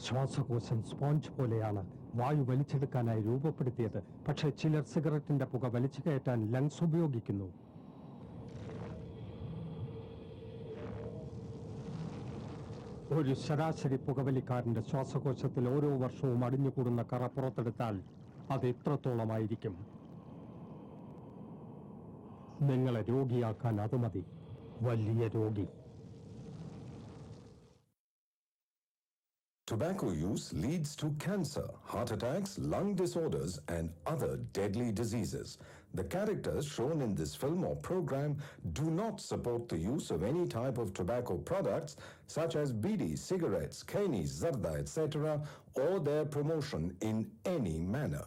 ശ്വാസകോശം സ്പോഞ്ച് പോലെയാണ്. വായു വലിച്ചെടുക്കാനായി രൂപപ്പെടുത്തിയത്. പക്ഷേ ചിലർ സിഗരറ്റിന്റെ പുക വലിച്ചു കയറ്റാൻ ലങ്സ് ഉപയോഗിക്കുന്നു. ഒരു ശരാശരി പുകവലിക്കാരന്റെ ശ്വാസകോശത്തിൽ ഓരോ വർഷവും അടിഞ്ഞുകൂടുന്ന കറ പുറത്തെടുത്താൽ അത് എത്രത്തോളമായിരിക്കും? നിങ്ങളെ രോഗിയാക്കാൻ അത് മതി. വലിയ രോഗി. Tobacco use leads to cancer, heart attacks, lung disorders, and other deadly diseases. The characters shown in this film or program do not support the use of any type of tobacco products such as bidi, cigarettes, khaini, zarda, etc., or their promotion in any manner.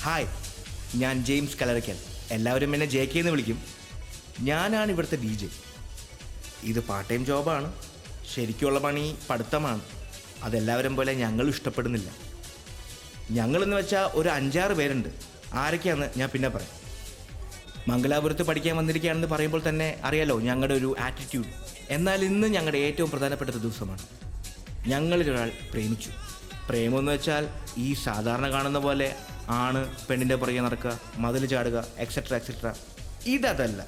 Hi, ഞാൻ James Kallarakal. എല്ലാവരും എന്നെ J K എന്ന് വിളിക്കും. ഞാനാണ് ഇവിടുത്തെ DJ. ഇത് part time ജോബാണ്. ശരിക്കുള്ള പണി പഠിത്തമാണ്. അതെല്ലാവരും പോലെ ഞങ്ങളും ഇഷ്ടപ്പെടുന്നില്ല. ഞങ്ങളെന്ന് വെച്ചാൽ ഒരു 5-6 പേരുണ്ട്. ആരൊക്കെയാണെന്ന് ഞാൻ പിന്നെ പറയാം. മംഗലാപുരത്ത് പഠിക്കാൻ വന്നിരിക്കുകയാണെന്ന് പറയുമ്പോൾ തന്നെ അറിയാലോ ഞങ്ങളുടെ ഒരു ആറ്റിറ്റ്യൂഡ്. എന്നാൽ ഇന്ന് ഞങ്ങളുടെ ഏറ്റവും പ്രധാനപ്പെട്ട ദിവസമാണ്. ഞങ്ങളിലൊരാൾ പ്രേമിച്ചു. പ്രേമമെന്ന് വെച്ചാൽ ഈ സാധാരണ കാണുന്ന പോലെ ആണ് പെണ്ണിൻ്റെ പുറകെ നടക്കുക, മതിൽ ചാടുക, എക്സെട്ര എക്സെട്ര. ഇതല്ല.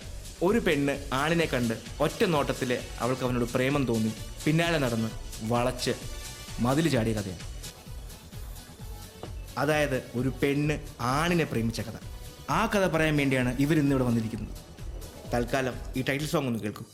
ഒരു പെണ്ണ് ആണിനെ കണ്ട് ഒറ്റ നോട്ടത്തിൽ അവൾക്ക് അവനോട് പ്രേമം തോന്നി, പിന്നാലെ നടന്ന് വളച്ച് മതിൽ ചാടിയ കഥയാണ്. അതായത് ഒരു പെണ്ണ് ആണിനെ പ്രേമിച്ച കഥ. ആ കഥ പറയാൻ വേണ്ടിയാണ് ഇവരിന്നിവിടെ വന്നിരിക്കുന്നത്. തൽക്കാലം ഈ ടൈറ്റിൽ സോങ് ഒന്ന് കേൾക്കും.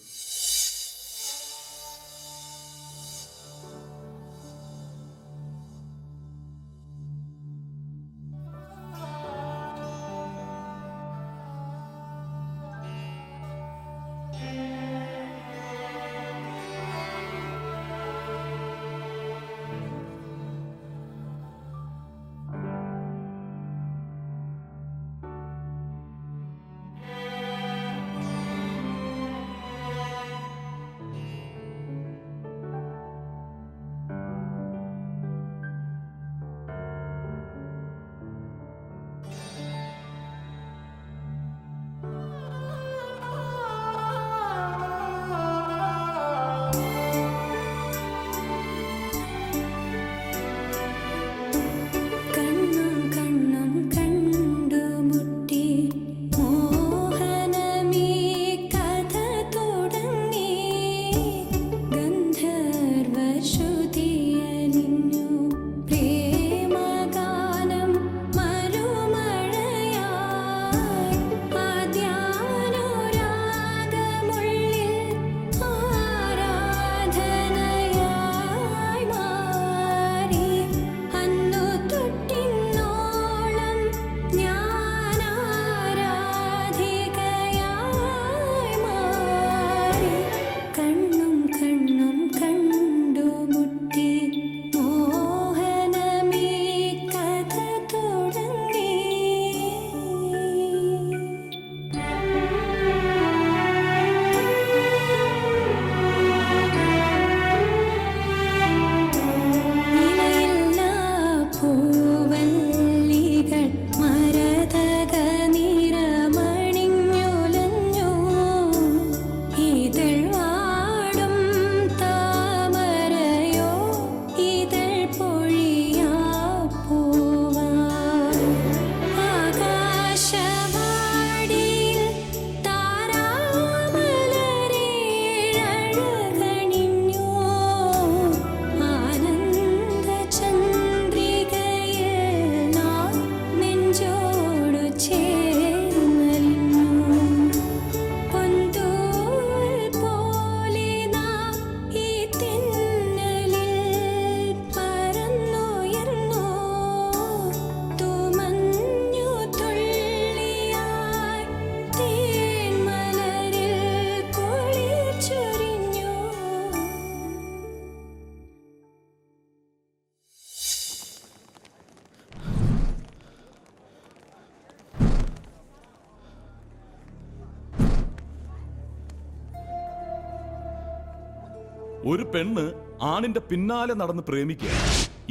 ഒരു പെണ്ണ് ആണിന്റെ പിന്നാലെ നടന്ന് പ്രേമിക്കുക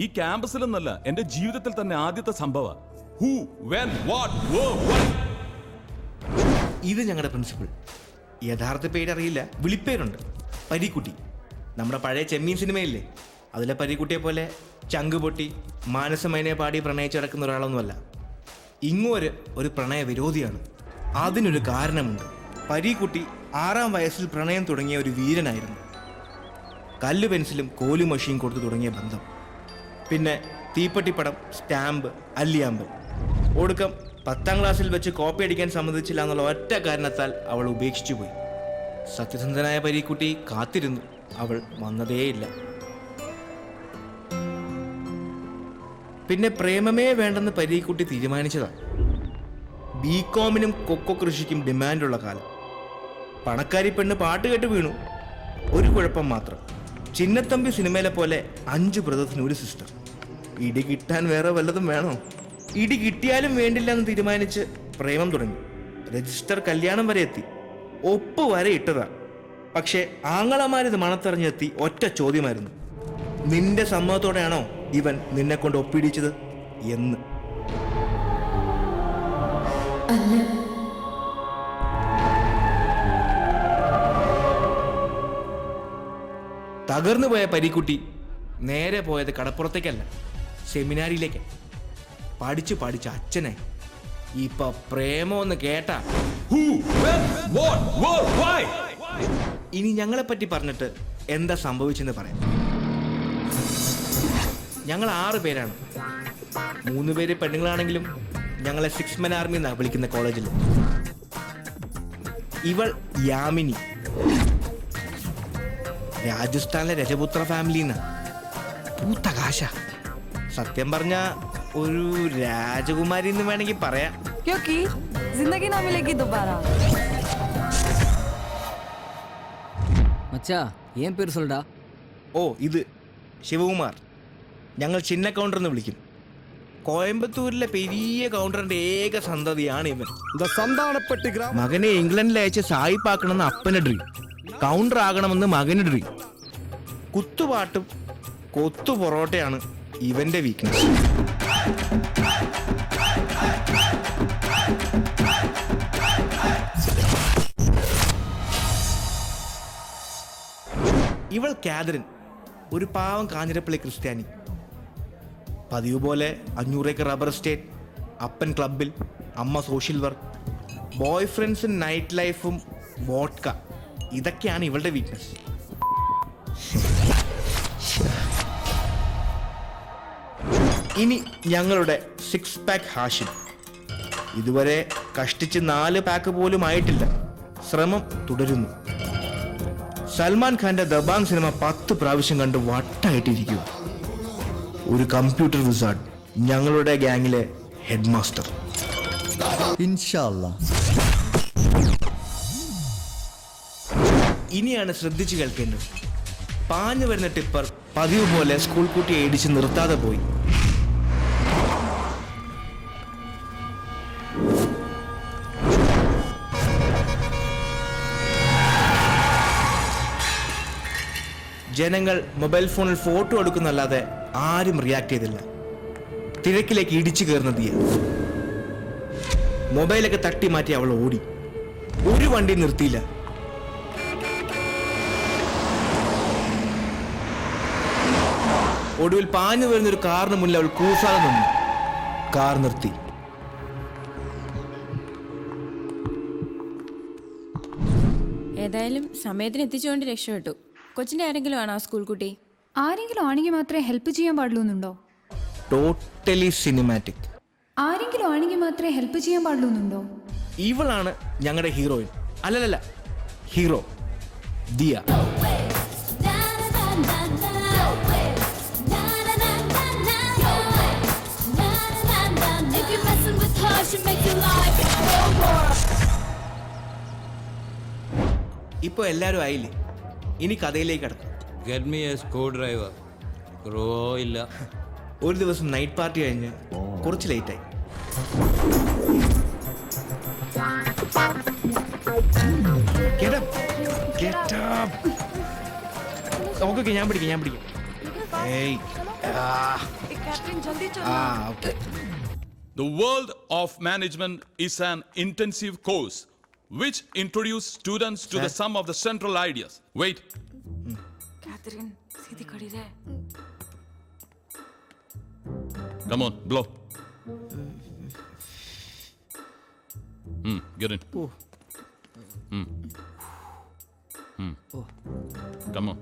ഈ ക്യാമ്പസിലെന്നല്ല എന്റെ ജീവിതത്തിൽ തന്നെ ആദ്യത്തെ സംഭവ. Who when what why. ഇത് ഞങ്ങളുടെ പ്രിൻസിപ്പിൾ. യഥാർത്ഥ പേരറിയില്ല, വിളിപ്പേരുണ്ട് പരീക്കുട്ടി. നമ്മുടെ പഴയ ചെമ്മീൻ സിനിമയില്ലേ, അതിലെ പരീക്കുട്ടിയെ പോലെ ചങ്ക് പൊട്ടി മാനസമൈനെ പാടി പ്രണയിച്ച് കിടക്കുന്ന ഒരാളൊന്നുമല്ല. ഇങ്ങോര് ഒരു പ്രണയ വിരോധിയാണ്. അതിനൊരു കാരണമുണ്ട്. പരീക്കുട്ടി 6-ാം വയസ്സിൽ പ്രണയം തുടങ്ങിയ ഒരു വീരനായിരുന്നു. കല്ല് പെൻസിലും കോലു മഷിയും കൊടുത്തു തുടങ്ങിയ ബന്ധം. പിന്നെ തീപ്പെട്ടിപ്പടം, സ്റ്റാമ്പ്, അല്ലിയാമ്പൽ. ഒടുക്കം 10ാം ക്ലാസ്സിൽ വെച്ച് കോപ്പി അടിക്കാൻ സമ്മതിച്ചില്ല എന്നുള്ള ഒറ്റ കാരണത്താൽ അവൾ ഉപേക്ഷിച്ചു പോയി. സത്യസന്ധനായ പരീക്കുട്ടി കാത്തിരുന്നു, അവൾ വന്നതേയില്ല. പിന്നെ പ്രേമമേ വേണ്ടെന്ന് പരീക്കുട്ടി തീരുമാനിച്ചതാണ്. ബികോമിനും കൊക്കോ കൃഷിക്കും ഡിമാൻഡുള്ള കാലം. പണക്കാരി പെണ്ണ് പാട്ട് കേട്ട് വീണു. ഒരു കുഴപ്പം മാത്രം, ചിന്നത്തമ്പി സിനിമയിലെ പോലെ 5 ബ്രദേഴ്സിന് ഒരു സിസ്റ്റർ. ഇടി കിട്ടാൻ വേറെ വല്ലതും വേണോ? ഇടി കിട്ടിയാലും വേണ്ടില്ല എന്ന് തീരുമാനിച്ച് പ്രേമം തുടങ്ങി. രജിസ്റ്റർ കല്യാണം വരെ എത്തി, ഒപ്പ് വരെ ഇട്ടതാ. പക്ഷേ ആങ്ങളമാരിത് മണത്തറിഞ്ഞെത്തി ഒറ്റ ചോദ്യമായിരുന്നു, നിന്റെ സമ്മതത്തോടെയാണോ ഇവൻ നിന്നെ കൊണ്ട് ഒപ്പിടിച്ചത് എന്ന്. തകർന്നു പോയ പരീക്കുട്ടി നേരെ പോയത് കടപ്പുറത്തേക്കല്ല, സെമിനാരിയിലേക്ക്. പഠിച്ചു പഠിച്ച അച്ഛനെ ഇപ്പൊ പ്രേമോന്ന് കേട്ടാ. ഇനി ഞങ്ങളെ പറ്റി പറഞ്ഞിട്ട് എന്താ സംഭവിച്ചെന്ന് പറയാം. ഞങ്ങൾ 6 പേരാണ്. 3 പേര് പെണ്ണുങ്ങളാണെങ്കിലും ഞങ്ങളെ 6 men ആർമി എന്നാണ് വിളിക്കുന്ന കോളേജിൽ. ഇവൾ യാമിനി, രാജസ്ഥാനിലെ രജപുത്ര ഫാമിലിന്ന്. പൂത്ത കാശ. സത്യം പറഞ്ഞ ഒരു രാജകുമാരി എന്ന് വേണമെങ്കിൽ പറയാം. क्योंकि जिंदगी ना मिलेगी दोबारा. മച്ചാ ഏൻ പേര് സൊല്ലടാ? ഓ, ഇത് ശിവകുമാർ. ഞങ്ങൾ ചിന്ന കൗണ്ടർ എന്ന് വിളിക്കും. കോയമ്പത്തൂരിലെ പെരിയ കൗണ്ടറിന്റെ ഏക സന്തതിയാണ് ഇവൻ. മകനെ ഇംഗ്ലണ്ടിൽ അയച്ച് സായിപ്പാക്കണമെന്ന് അപ്പന് ഡ്രീം, കൗണ്ടർ ആകണമെന്ന് മകന് ഡ്രീം. കുത്തുപാട്ടും കൊത്തു പൊറോട്ടയാണ് ഇവന്റെ വീക്ക്നെസ്. ഇവൾ കാതറിൻ, ഒരു പാവം കാഞ്ഞിരപ്പള്ളി ക്രിസ്ത്യാനി. പതിവ് പോലെ 500 ഏക്കർ റബ്ബർ എസ്റ്റേറ്റ്, അപ്പൻ ക്ലബിൽ, അമ്മ സോഷ്യൽ വർക്ക്, ബോയ് ഫ്രണ്ട്സും നൈറ്റ് ലൈഫും വോഡ്ക. ഇതൊക്കെയാണ് ഇവളുടെ വീക്ക്നെസ്. ഇനി ഞങ്ങളുടെ 6 പാക്ക് ഹാഷിം. ഇതുവരെ കഷ്ടിച്ച് 4 പാക്ക് പോലും ആയിട്ടില്ല. ശ്രമം തുടരുന്നു. സൽമാൻ ഖാന്റെ ദബാങ് സിനിമ 10 പ്രാവശ്യം കണ്ട് വട്ടായിട്ടിരിക്കുക. ഒരു കമ്പ്യൂട്ടർ വിസാർഡ്, ഞങ്ങളുടെ ഗ്യാങ്ങിലെ ഹെഡ് മാസ്റ്റർ. ഇനിയാണ് ശ്രദ്ധിച്ചു കേൾക്കേണ്ടത്. പാഞ്ഞു വരുന്ന ടിപ്പർ പതിവ് പോലെ സ്കൂൾ കുട്ടിയെ ഇടിച്ച് നിർത്താതെ പോയി. ജനങ്ങൾ മൊബൈൽ ഫോണിൽ ഫോട്ടോ എടുക്കുന്നല്ലാതെ ആരും റിയാക്ട് ചെയ്തില്ല. തിരക്കിലേക്ക് ഇടിച്ചു കയറുന്ന തീയ. മൊബൈലൊക്കെ തട്ടി മാറ്റി അവൾ ഓടി. ഒരു വണ്ടി നിർത്തിയില്ല. ഒടുവിൽ പാഞ്ഞു വരുന്നൊരു കാറിന് മുന്നിൽ അവൾ കൂസാതെ നിന്നു. കാർ നിർത്തി. ഏതായാലും സമയത്തിന് എത്തിച്ചുകൊണ്ട് രക്ഷപ്പെട്ടു. കൊച്ചിന്റെ ആരെങ്കിലും ആണോ സ്കൂൾ കുട്ടി? ആരെങ്കിലും ആണെങ്കിൽ മാത്രമേ ഹെൽപ്പ് ചെയ്യാൻ പാടുള്ളൂ എന്നുണ്ടോ? Totally cinematic. ആരെങ്കിലും ആണെങ്കിൽ മാത്രമേ ഹെൽപ്പ് ചെയ്യാൻ പാടുള്ളൂ എന്നുണ്ടോ? ഇവളാണ് ഞങ്ങളുടെ ഹീറോയിൻ. അല്ലല്ല, ഹീറോ ദിയ. ഇപ്പൊ എല്ലാരും ആയില്ലേ? ഇനി കഥയിലേക്ക് കടക്കാം. Get me a screwdriver. Grow ഇല്ല. ഒരു ദിവസം നൈറ്റ് പാർട്ടി കഴിഞ്ഞ് കുറച്ച് ലേറ്റായി. ഓക്കെ ഞാൻ പിടിക്കാം ഏയ് okay. The world of management is an intensive course which introduces students to the sum of the central ideas. Wait. Catherine सीधी खड़ी रहे. Come on, blow. Get in. Come on.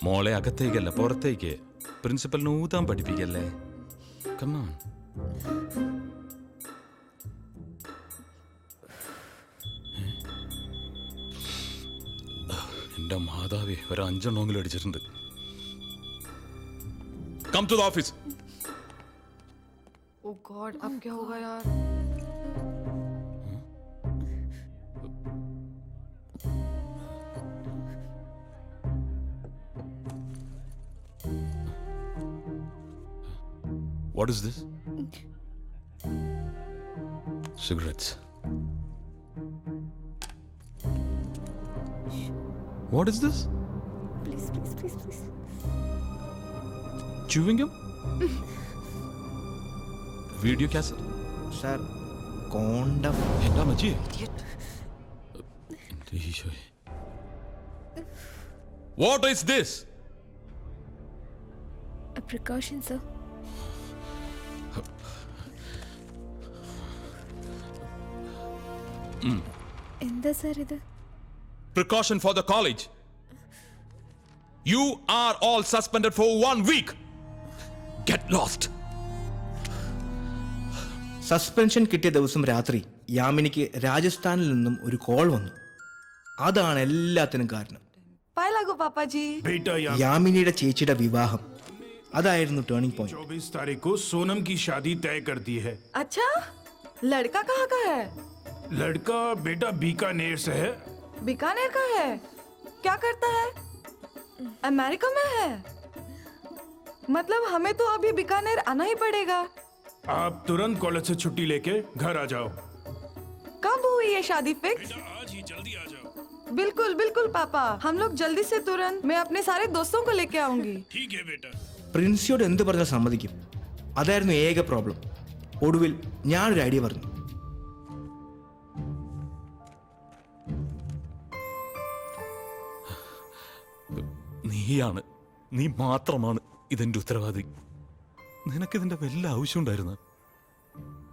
മോളെ അകത്തേക്കല്ല പുറത്തേക്ക്. പ്രിൻസിപ്പലിന് ഊതാൻ പഠിപ്പിക്കല്ലേ. കമോൺ. എന്റെ മാതാവേ, ഒരു 5 അടിച്ചിട്ടുണ്ട്. Come to the office. Oh God, अब क्या होगा यार? What is this? Cigarettes. What is this? Please. Chewing gum? Video cassette? Sir condom. എന്താ മച്ചി? What is this? A precaution, sir. എന്താ സർ ഇത്? Precaution for the college. You are all suspended for 1 week. Get lost. Suspension കിട്ടിയ ദിവസം രാത്രി യാമിനിക്ക് രാജസ്ഥാനിൽ നിന്നും ഒരു call വന്നു. അതാണ് എല്ലാത്തിനും കാരണം. പായലാഗോ പാപ്പാജി. യാമിനിയുടെ ചേച്ചിയുടെ വിവാഹം അതായിരുന്നു ടേണിംഗ് പോയിന്റ്. 24 तारीख को सोनम की शादी तय कर दी है. अच्छा, लड़का कहाँ का है? लड़का बेटा बीकानेर से है. बीकानेर का है? क्या करता है? अमेरिका में है? मतलब हमें तो अभी बीकानेर आना ही पड़ेगा. आप तुरंत कॉलेज से छुट्टी लेके घर आ जाओ. कब हुई ये शादी फिक्स? आज ही जल्दी आ जाओ. बिल्कुल पापा, हम लोग जल्दी से तुरंत. मैं अपने सारे दोस्तों को लेके आऊंगी. ठीक है बेटा. പ്രിൻസിയോട് എന്ത് പറഞ്ഞാൽ സമ്മതിക്കും. അതായിരുന്നു ഏക പ്രോബ്ലം. ഒടുവിൽ ഞാനൊരു ഐഡിയ പറഞ്ഞു. നീ മാത്രമാണ് ഇതെന്റെ ഉത്തരവാദി. നിനക്കിതിന്റെ വല്ല ആവശ്യമുണ്ടായിരുന്നു?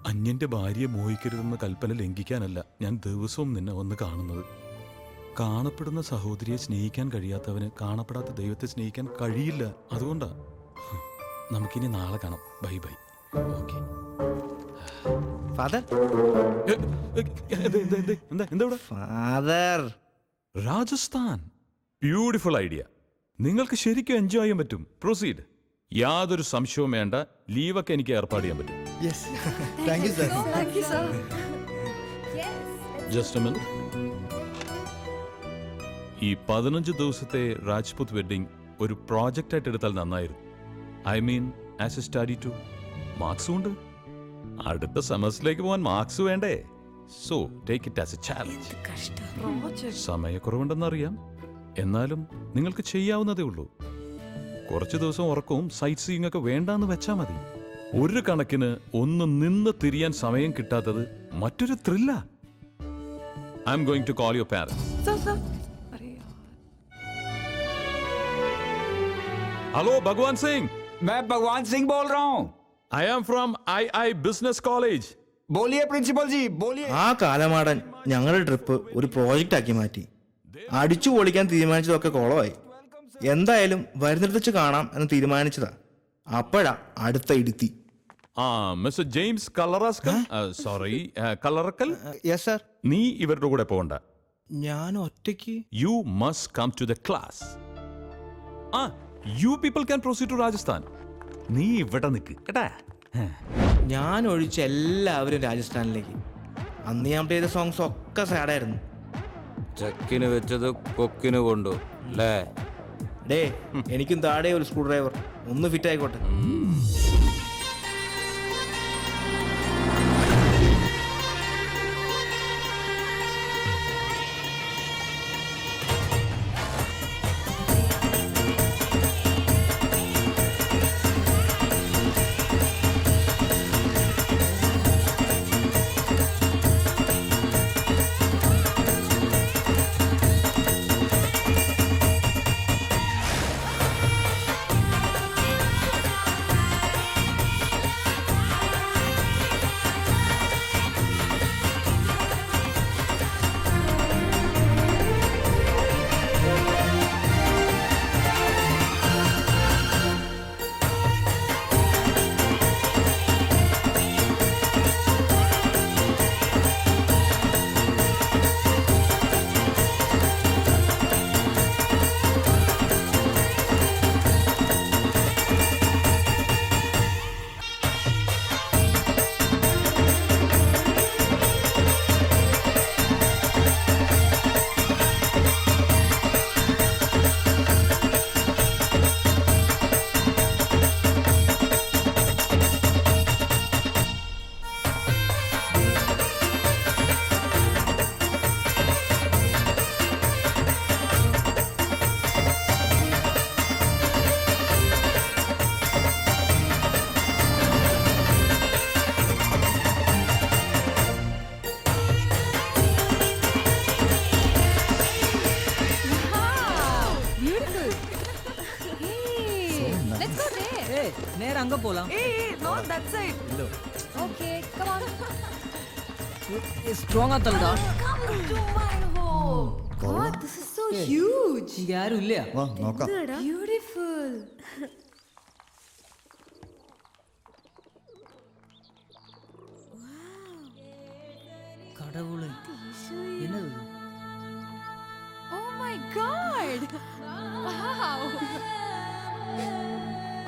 അന്യന്റെ ഭാര്യയെ മോഹിക്കരുതെന്ന കൽപ്പന ലംഘിക്കാനല്ല ഞാൻ ദിവസവും നിന്നെ വന്ന് കാണുന്നത്. കാണപ്പെടുന്ന സഹോദരിയെ സ്നേഹിക്കാൻ കഴിയാത്തവന് കാണപ്പെടാത്ത ദൈവത്തെ സ്നേഹിക്കാൻ കഴിയില്ല. അതുകൊണ്ടാ. നമുക്കിനി നാളെ കാണാം. Bye bye. Okay. Father father Rajasthan beautiful idea. നിങ്ങൾക്ക് ശരിക്കും എൻജോയ് ചെയ്യാൻ പറ്റും. പ്രൊസീഡ്. യാതൊരു സംശയവും വേണ്ട. ലീവൊക്കെ എനിക്ക് ഏർപ്പാട് ചെയ്യാൻ പറ്റും. Thank you sir. Thank you, sir. Just A minute. ഈ 15 ദിവസത്തെ രാജ്പുത് വെഡിങ് ഒരു പ്രോജക്റ്റ് ആയിട്ട് എടുത്താൽ നന്നായിരുന്നു. I mean as a study too. മാർക്സും ഉണ്ട്. അടുത്ത സെമസ്റ്ററിലേക്ക് പോകാൻ മാർക്സ് വേണ്ടേ? So take it as a challenge. സമയക്കുറവുണ്ടെന്നറിയാം, എന്നാലും നിങ്ങൾക്ക് ചെയ്യാവുന്നതേ ഉള്ളൂ. കുറച്ച് ദിവസം ഉറക്കവും സൈറ്റ് സീയിങ് ഒക്കെ വേണ്ടാന്ന് വെച്ചാൽ മതി. ഒരു കണക്കിന് ഒന്ന് നിന്ന് തിരിയാൻ സമയം കിട്ടാത്തത് മറ്റൊരു ത്രില്ല. I am going to call your parents. Sir. Hello Bhagwan Singh. मैं भगवान सिंह बोल रहा हूँ. I am from II business college. बोलिए प्रिंसिपल जी, बोलिए. ആ കാലമാടൻ ഞങ്ങളുടെ ട്രിപ്പ് ഒരു പ്രോജക്റ്റ് ആക്കി മാറ്റി. അടിച്ചു പൊളിക്കാൻ തീരുമാനിച്ചതൊക്കെ കോളമായി. എന്തായാലും വരുന്നിടത്ത് വെച്ച് കാണാം എന്ന് തീരുമാനിച്ചതാ. അപ്പോഴാ അടുത്ത ഇടുത്തി. Mister James Kallarascal. Sorry, Kallarakkal. Yes sir. നീ ഇവരുടെ കൂടെ പോകണ്ട. ഞാൻ ഒറ്റയ്ക്ക്. You must come to the class. You people can proceed to Rajasthan. നീ ഇവിടെ നിൽക്ക് കേട്ടാ. ഞാൻ ഒഴിച്ച എല്ലാവരും രാജസ്ഥാനിലേക്ക്. അന്ന് ഞാൻ ചെയ്ത സോങ്സ് ഒക്കെ സാഡായിരുന്നു. ചക്കിന് വെച്ചത് കൊക്കിന് കൊണ്ടു അല്ലേ? ഡേ, എനിക്കും താഴെ ഒരു സ്ക്രൂ ഡ്രൈവർ ഒന്ന് ഫിറ്റ് ആയിക്കോട്ടെ. ഏയ് നേരെ അങ്ങ പോലാം. not that side. Okay, come on. Strong ആത്തല്ലടാ. Come to my home. God, this is so huge. ഇങ്ങ ആരും ഇല്ല. വാ നോക്കാം. Beautiful. கடவுளே என்னது? Oh my God. Wow.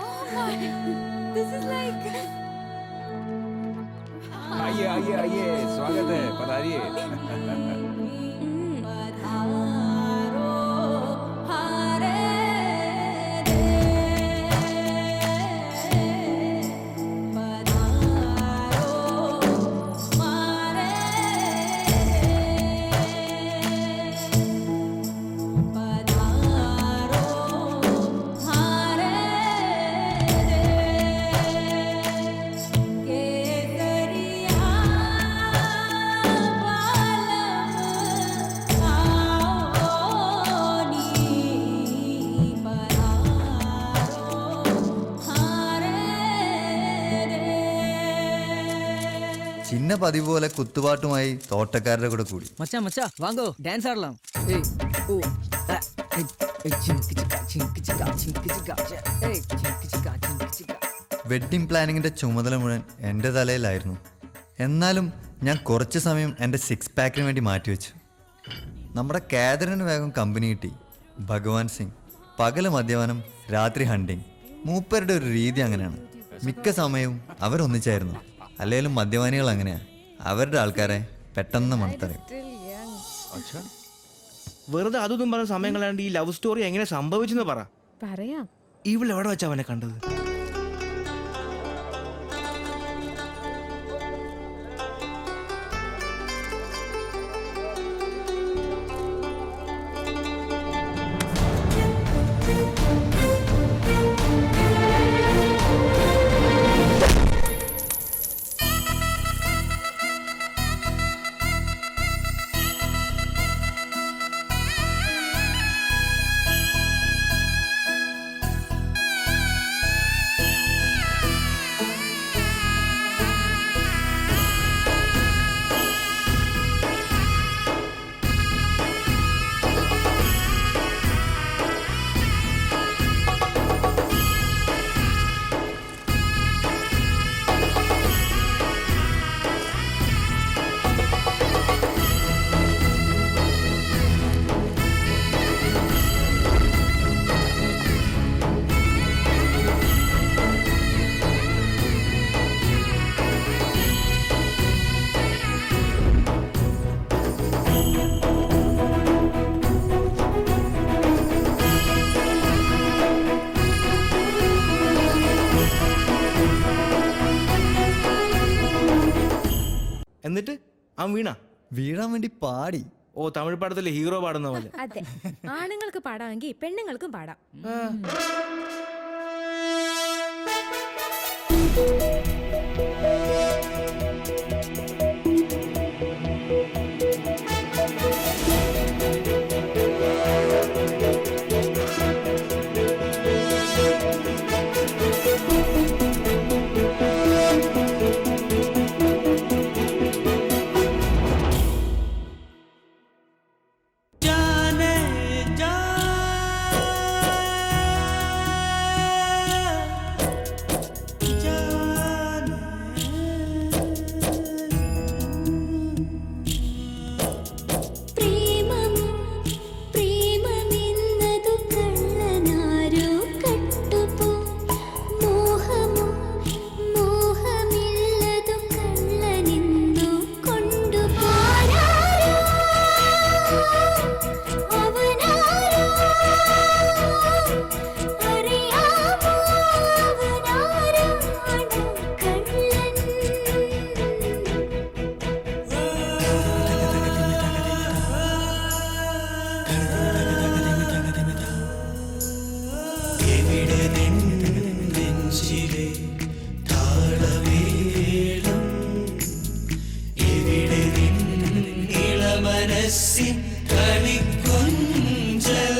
Oh my. This is like. आइए आइए आइए, स्वागत है, पधारिए. ചിന്ന പതിവ് പോലെ കുത്തുപാട്ടുമായി തോട്ടക്കാരുടെ കൂടെ കൂടി. മച്ചാ മച്ചാ വാങ്ങോ ഡാൻസ് ആടലാം. ഏയ് ഓ വെഡ്ഡിംഗ് പ്ലാനിങ്ങിന്റെ ചുമതല മുഴുവൻ എൻ്റെ തലയിലായിരുന്നു. എന്നാലും ഞാൻ കുറച്ച് സമയം എൻ്റെ 6 പാക്കിന് വേണ്ടി മാറ്റിവെച്ചു. നമ്മുടെ കാതറിന് വേഗം കമ്പനി കിട്ടി. ഭഗവാൻ സിംഗ് പകല് മദ്യപാനം, രാത്രി ഹണ്ടിങ്. മൂപ്പരുടെ ഒരു രീതി അങ്ങനെയാണ്. മിക്ക സമയവും അവരൊന്നിച്ചായിരുന്നു. അല്ലെങ്കിലും മദ്യപാനികൾ അങ്ങനെയാണ്, അവരുടെ ആൾക്കാരെ പെട്ടെന്ന് മണത്തറിയും. വെറുതെ അതൊന്നും പറഞ്ഞ സമയം കളയാണ്ട് ഈ ലവ് സ്റ്റോറി എങ്ങനെ സംഭവിച്ചെന്ന് പറയാം. ഇവിടെ എവിടെ വെച്ചാ അവനെ കണ്ടത്? എന്നിട്ട് അവൻ വീഴാൻ വേണ്ടി പാടി. ഓ, തമിഴ് പടത്തിലെ ഹീറോ പാടുന്ന പോലെ. അതെ, ആണുങ്ങൾക്ക് പാടാമെങ്കിൽ പെണ്ണുങ്ങൾക്കും പാടാം. കളിക്കൊഞ്ചൽ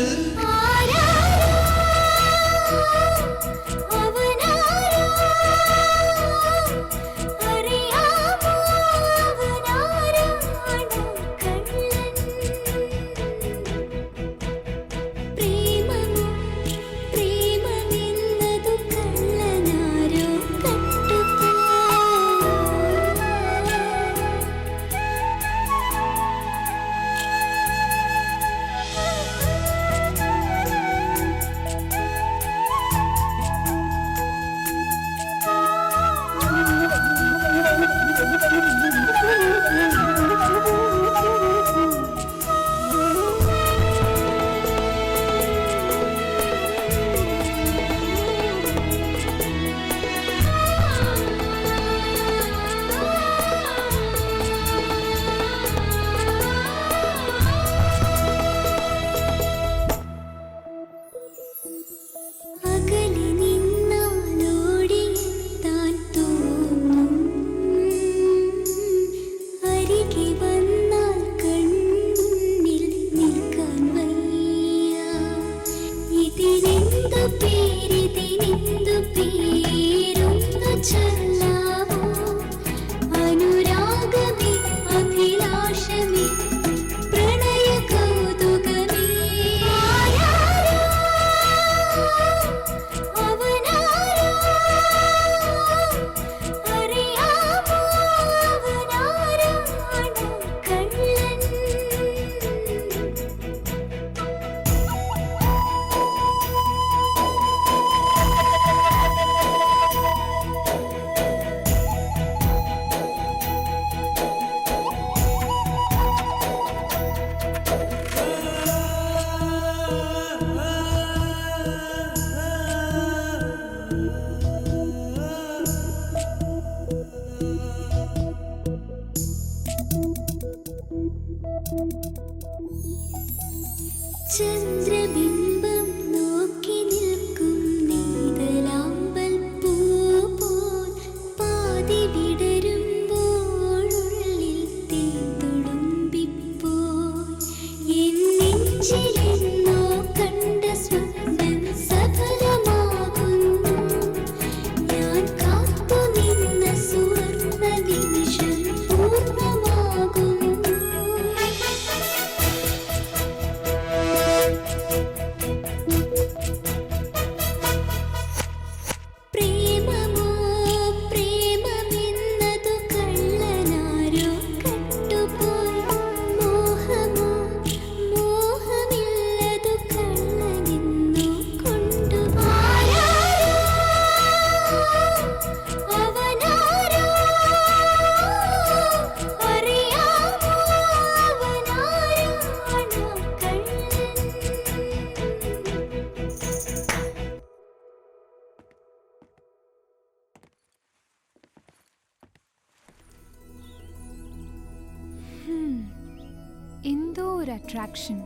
अट्रैक्शन।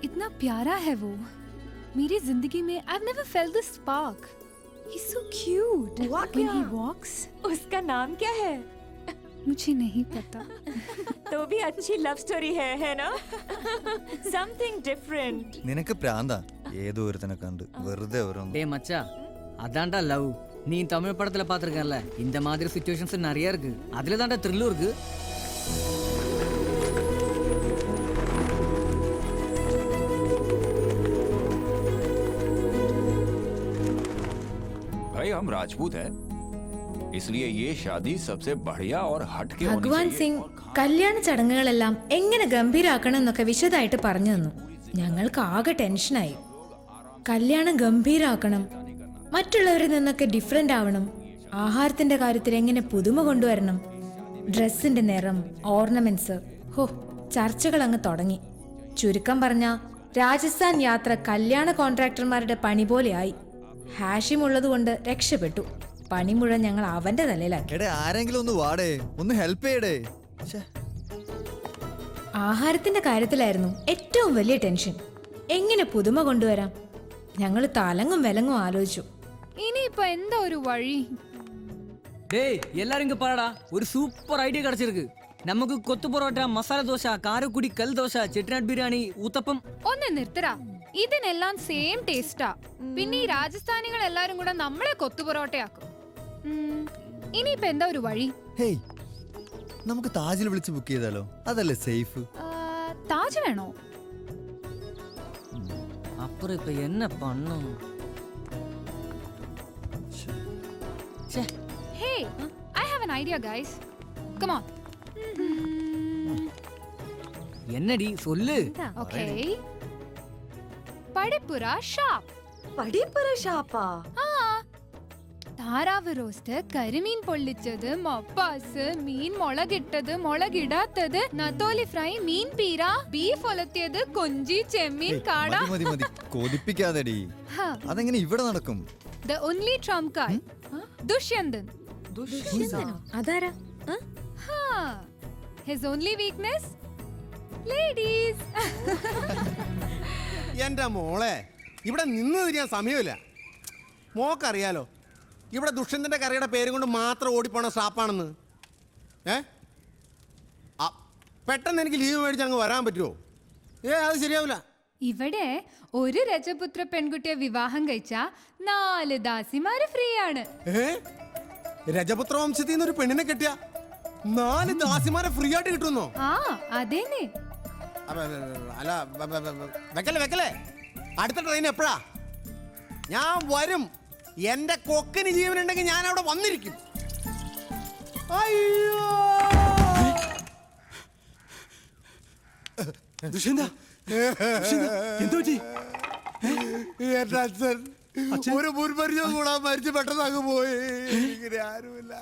इतना प्यारा है वो। मेरी जिंदगी में I've never felt this spark. He's so cute. When he walks. उसका नाम क्या है? मुझे नहीं पता। तो भी अच्छी लव स्टोरी है ना? Something different. നിനക്ക് പ്രാന്താ ഏതോ ഒരുത്തനെ കണ്ട് വെറുതെ ഓരോന്ന്. டே மச்சா, அதான்டா லவ். நீ தமிழ் படத்துல பாத்திருக்கல, இந்த மாதிரி சிச்சுவேஷன்ஸ் நிறைய இருக்கு. அதுல தான்டா த்ரில்லும் இருக்கு. भाई हम राजपूत हैं, इसलिए ये शादी सबसे बढ़िया और हटके होनी ഭഗവാൻ चाहिए। സിംഗ് കല്യാണ ചടങ്ങുകളെല്ലാം എങ്ങനെ ഗംഭീരാക്കണം എന്നൊക്കെ വിശദമായിട്ട് പറഞ്ഞു തന്നു. ഞങ്ങൾക്ക് ആകെ ടെൻഷനായി. കല്യാണം ഗംഭീരാക്കണം, മറ്റുള്ളവരിൽ നിന്നൊക്കെ ഡിഫറെന്റ് ആവണം, ആഹാരത്തിന്റെ കാര്യത്തിൽ എങ്ങനെ പുതുമ കൊണ്ടുവരണം, ഡ്രസ്സിന്റെ നിറം, ഓർണമെന്റ്സ്. ഹോ, ചർച്ചകൾ അങ്ങ് തുടങ്ങി. ചുരുക്കം പറഞ്ഞ രാജസ്ഥാൻ യാത്ര കല്യാണ കോൺട്രാക്ടർമാരുടെ പണി പോലെയായി. ഹാഷിം ഉള്ളതുകൊണ്ട് രക്ഷപ്പെട്ടു. പണി മുഴുവൻ ഞങ്ങൾ അവന്റെ തലയിലാക്കി. എടേ ആരെങ്കിലും ഒന്ന് വാടേ, ഒന്ന് ഹെൽപ്പ് ചെയ്യടേ. ആഹാരത്തിന്റെ കാര്യത്തിലായിരുന്നു ഏറ്റവും വലിയ ടെൻഷൻ. എങ്ങനെ പുതുമ കൊണ്ടുവരാം? ഞങ്ങൾ തലങ്ങും വിലങ്ങും ആലോചിച്ചു. ഇനിയിപ്പോ എന്താ ഒരു വഴി? டேய் எல்லாரும் இங்க பாருடா, ஒரு சூப்பர் ஐடியா கிடைச்சிருக்கு. நமக்கு கொத்து പൊറോട്ട, മസാല ദോശ, കാരക്കുടി, കൽ ദോശ, ചെട്ടിനാട് ബിരിയാണി, ഊത്തപ്പം. ഒന്ന് നിർത്തടാ, ഇതിനെല്ലാം സെയിം ടേസ്റ്റാ. പിന്നെ ഈ രാജസ്ഥാനികൾ എല്ലാരും കൂടെ നമ്മളെ കൊത്തു പൊറോട്ടയാക്കും. ഇനിയിപ്പോ എന്താ ഒരു വഴി? ഹേയ്, നമുക്ക് താജിൽ വിളിച്ച് ബുക്ക് ചെയ്താലോ? അതല്ലേ സേഫ്. താജ് വേണോ? அப்புறம் இப்ப என்ன பண்ணும்? Hey, I have an idea, guys. Come on. என்னடி சொல்லு. Okay. പടിപ്പുര ഷാപ്പ്. പടിപ്പുര ഷാപ്പാ? താറാവ് റോസ്റ്റ്, കരിമീൻ പൊള്ളിച്ചത്, മപ്പാസ്, മീൻ മുളകിട്ടത്, മുളകിടാത്തത്, നത്തോലി ഫ്രൈ, മീൻ പീര, ബീഫ് ഒലത്തിയത്, കൊഞ്ചി, ചെമ്മീൻ, കാട. മതി മതി, കൊതിപ്പിക്കാതെടി. അതെങ്ങനെ ഇവിടെ നടക്കും? The only trump card. Dushyanthan. അതാരാ? His only weakness? Ladies. എന്റെ മോളെ, ഇവിടെ നിന്ന് തിരിയാൻ സമയമില്ല. മോക്കറിയാലോ ഇവിടെ ദുഷ്യന്തന്റെ കറിയുടെ പേരും കൊണ്ട് മാത്രം ഓടിപ്പോണ ഷാപ്പാണെന്ന്. പെട്ടെന്ന് എനിക്ക് ലീവ് മേടിച്ച് അങ്ങ് വരാൻ പറ്റുമോ? അത് ശരിയാവില്ല. ഇവിടെ ഒരു രജപുത്ര പെൺകുട്ടിയെ വിവാഹം കഴിച്ച 4 ദാസിമാര് ഫ്രീ ആണ്. രജപുത്ര വംശത്തിൽ നിന്ന് ഒരു പെണ്ണിനെ കെട്ടിയ 4 ദാസിമാരെ ഫ്രീ ആയിട്ട് കിട്ടുന്നോ? അതേനെ. അല്ല, വെക്കല്ലേ. അടുത്ത ട്രെയിൻ എപ്പോഴാ? ഞാൻ വരും. എന്റെ കൊക്കിന് ജീവനുണ്ടെങ്കിൽ ഞാൻ അവിടെ വന്നിരിക്കും. അയ്യോ, എന്റെ അച്ഛൻ ഒരു മുൻപരിചയം കൂടാൻ മരിച്ചു പെട്ടെന്ന് അങ്ങ് പോയി. ഇങ്ങനെ ആരുമില്ല.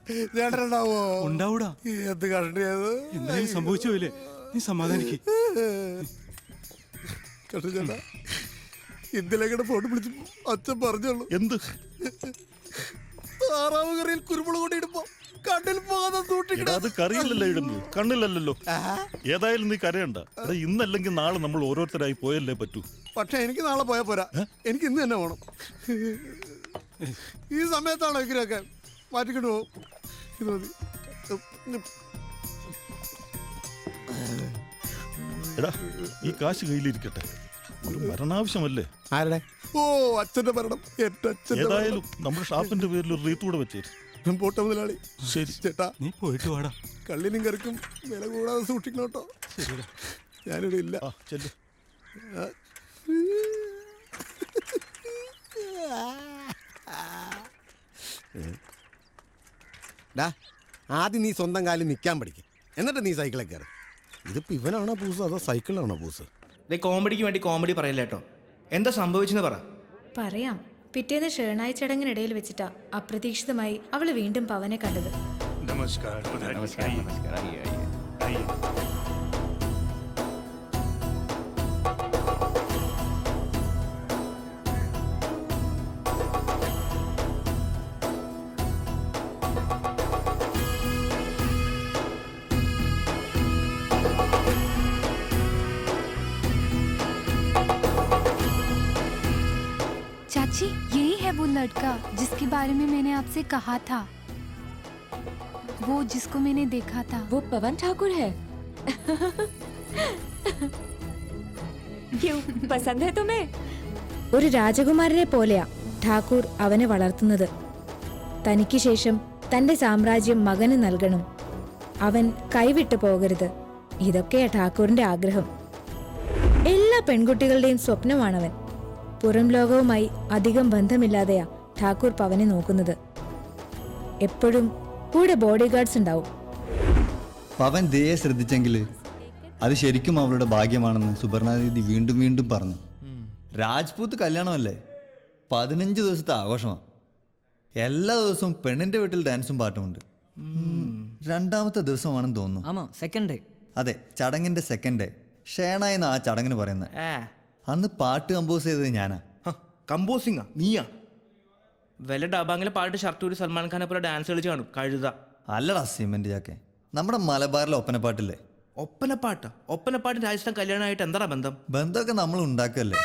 ചേട്ടനുണ്ടാവോ? ഉണ്ടാവൂടാ. എന്ത് കണ്ടിയത്? എന്തായാലും സംഭവിച്ചില്ലേ? നീ സമാധാനിക്ക്. ചേട്ടാ, ഇന്നലെ ഫോൺ വിളിച്ചു അച്ഛൻ പറഞ്ഞോളൂ. എന്ത്? താറാവ് കറിയിൽ കുരുമുളക് കൂടി ഇടുമ്പോ കണ്ണിൽ പോകാതെ സൂക്ഷിക്കണം. അത് കറിയില്ലല്ലോ ഇടുന്നു, കണ്ണിലല്ലോ. ഏതായാലും നീ കരയണ്ട. ഇന്നല്ലെങ്കിൽ നാളെ നമ്മൾ ഓരോരുത്തരായി പോയല്ലേ പറ്റൂ. പക്ഷെ എനിക്ക് നാളെ പോയാൽ പോരാ, എനിക്ക് ഇന്ന് തന്നെ പോണം. ഈ സമയത്താണോ ഇങ്ങനെയൊക്കെ മാറ്റിക്കൊണ്ട് പോകും. ഇത് മതി. എടാ, ഈ കാശ് കയ്യിലിരിക്കട്ടെ. ഒരു മരണാവശ്യമല്ലേ? ആരുടെ? ഓ, അച്ഛന്റെ മരണം. എന്റെ അച്ഛൻ. ഏതായാലും നമ്മുടെ ഷാപ്പിന്റെ പേരിൽ ഒരു റീത്ത് കൂടെ വെച്ചേരും. പോട്ടെ മുതലാളി. ശരി ചേട്ടാ, നീ പോയിട്ട് വാടാ. കള്ളിനും കറിക്കും വില കൂടാതെ സൂക്ഷിക്കണം കേട്ടോ. ഞാനിവിടെ ഇല്ല. ചെല്ലു. ആദ്യം നീ സ്വന്തം കാലിൽ നിൽക്കാൻ പഠിക്കും, എന്നിട്ട് നീ സൈക്കിളിൽ കയറി. ഇതിപ്പോ ഇവനാണോ പൂസ് അതോ സൈക്കിളിലാണോ പൂസ്? കോമഡിക്ക് വേണ്ടി കോമഡി പറയില്ല കേട്ടോ. എന്താ സംഭവിച്ചെന്ന് പറ. പറയാം. പിറ്റേന്ന് ഷേണായി ചടങ്ങിനിടയിൽ വെച്ചിട്ടാ അപ്രതീക്ഷിതമായി അവള് വീണ്ടും പവനെ കണ്ടത്. जी यही है वो लड़का जिसके बारे में मैंने आपसे कहा था, वो जिसको मैंने देखा था। वो पवन ठाकुर है। क्यों पसंद है तुम्हें? ഒരു രാജകുമാരനെ പോലെയാ ഠാക്കൂർ അവനെ വളർത്തുന്നത്. തനിക്ക് ശേഷം തന്റെ സാമ്രാജ്യം മകന് നൽകണം, അവൻ കൈവിട്ടു പോകരുത്. ഇതൊക്കെയാ ഠാക്കൂറിന്റെ ആഗ്രഹം. എല്ലാ പെൺകുട്ടികളുടെയും സ്വപ്നമാണവൻ. പുറം ലോകവുമായി അധികം ബന്ധമില്ലാതെയാ ഠാക്കൂർ പവനെ നോക്കുന്നത്. എപ്പോഴും കൂടെ ബോഡി ഗാർഡ്സ് ഉണ്ടാവും. പവൻ ദയെ ശ്രദ്ധിച്ചെങ്കിൽ അത് ശരിക്കും അവളുടെ ഭാഗ്യമാണെന്ന് സുബർണാദീദി വീണ്ടും വീണ്ടും പറഞ്ഞു. രാജ്പൂത്ത് കല്യാണമല്ലേ, 15 ദിവസത്തെ ആഘോഷമാണ്. എല്ലാ ദിവസവും പെണ്ണിന്റെ വീട്ടിൽ ഡാൻസും പാട്ടുമുണ്ട്. രണ്ടാമത്തെ ദിവസമാണെന്ന് തോന്നുന്നു. അതെ, ചടങ്ങിന്റെ സെക്കൻഡ് ഡേ. ഷേണ എന്ന് ആ ചടങ്ങിന് പറയുന്നത്. അന്ന് പാട്ട് കമ്പോസ് ചെയ്തത് ഞാനാ. കമ്പോസിംഗാ നീയാ? വല്ല ഡബാങ്ങിലെ പാട്ട് ഷർട്ട് ഒരു സൽമാൻ ഖാനെ പോലെ ഡാൻസ് കളിച്ച് കാണും കഴുത. അല്ലടാ സിമന്റ് ചാക്കെ, നമ്മുടെ മലബാറിലെ ഒപ്പനപ്പാട്ടില്ലേ? ഒപ്പനപ്പാട്ട്? ഒപ്പനപ്പാട്ട് രാജസ്ഥാൻ കല്യാണമായിട്ട് എന്താ ബന്ധം? ബന്ധമൊക്കെ നമ്മൾ ഉണ്ടാക്കല്ലേ.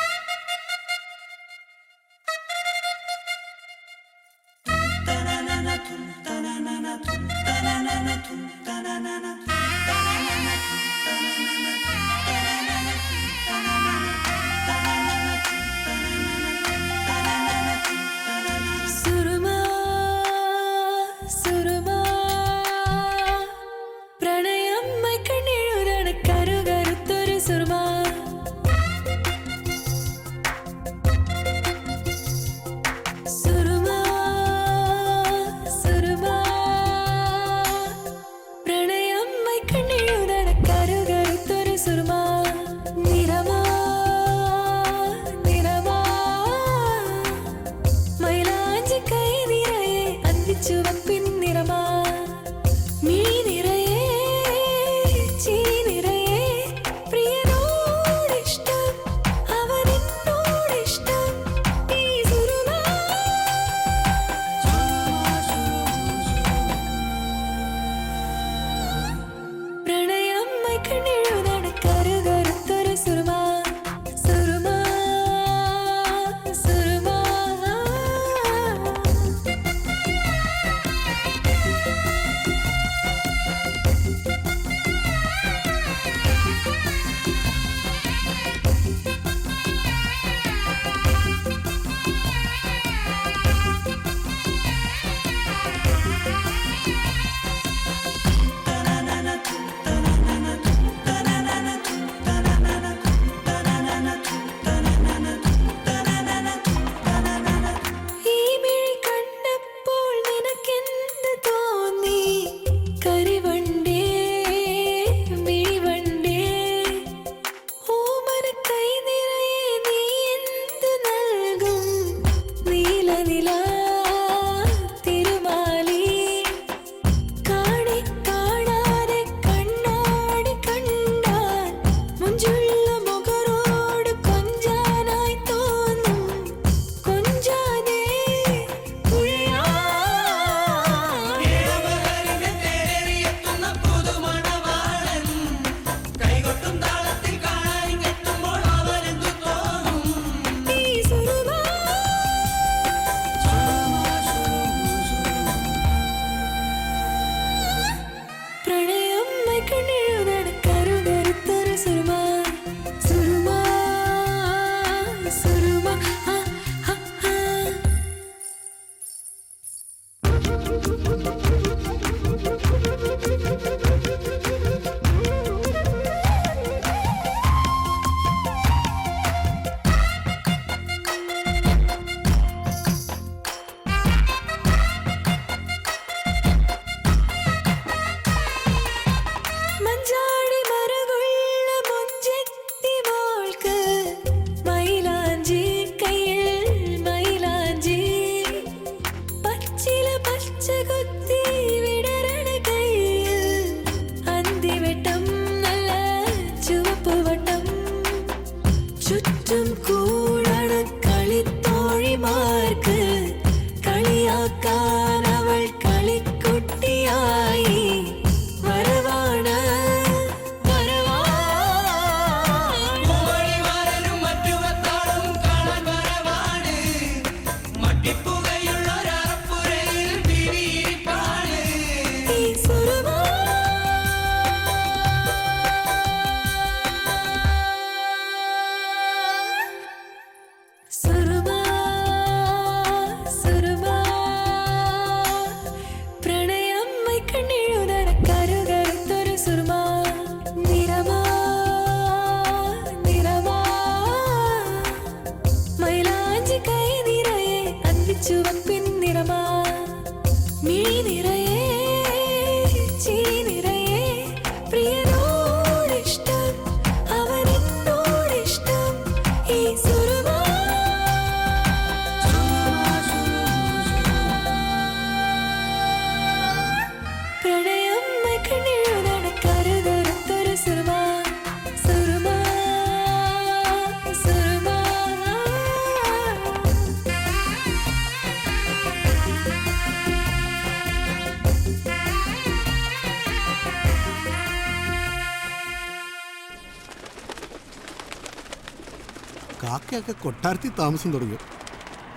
ഇവന്റെയൊക്കെ കൊട്ടാരത്തിൽ താമസം തുടങ്ങി.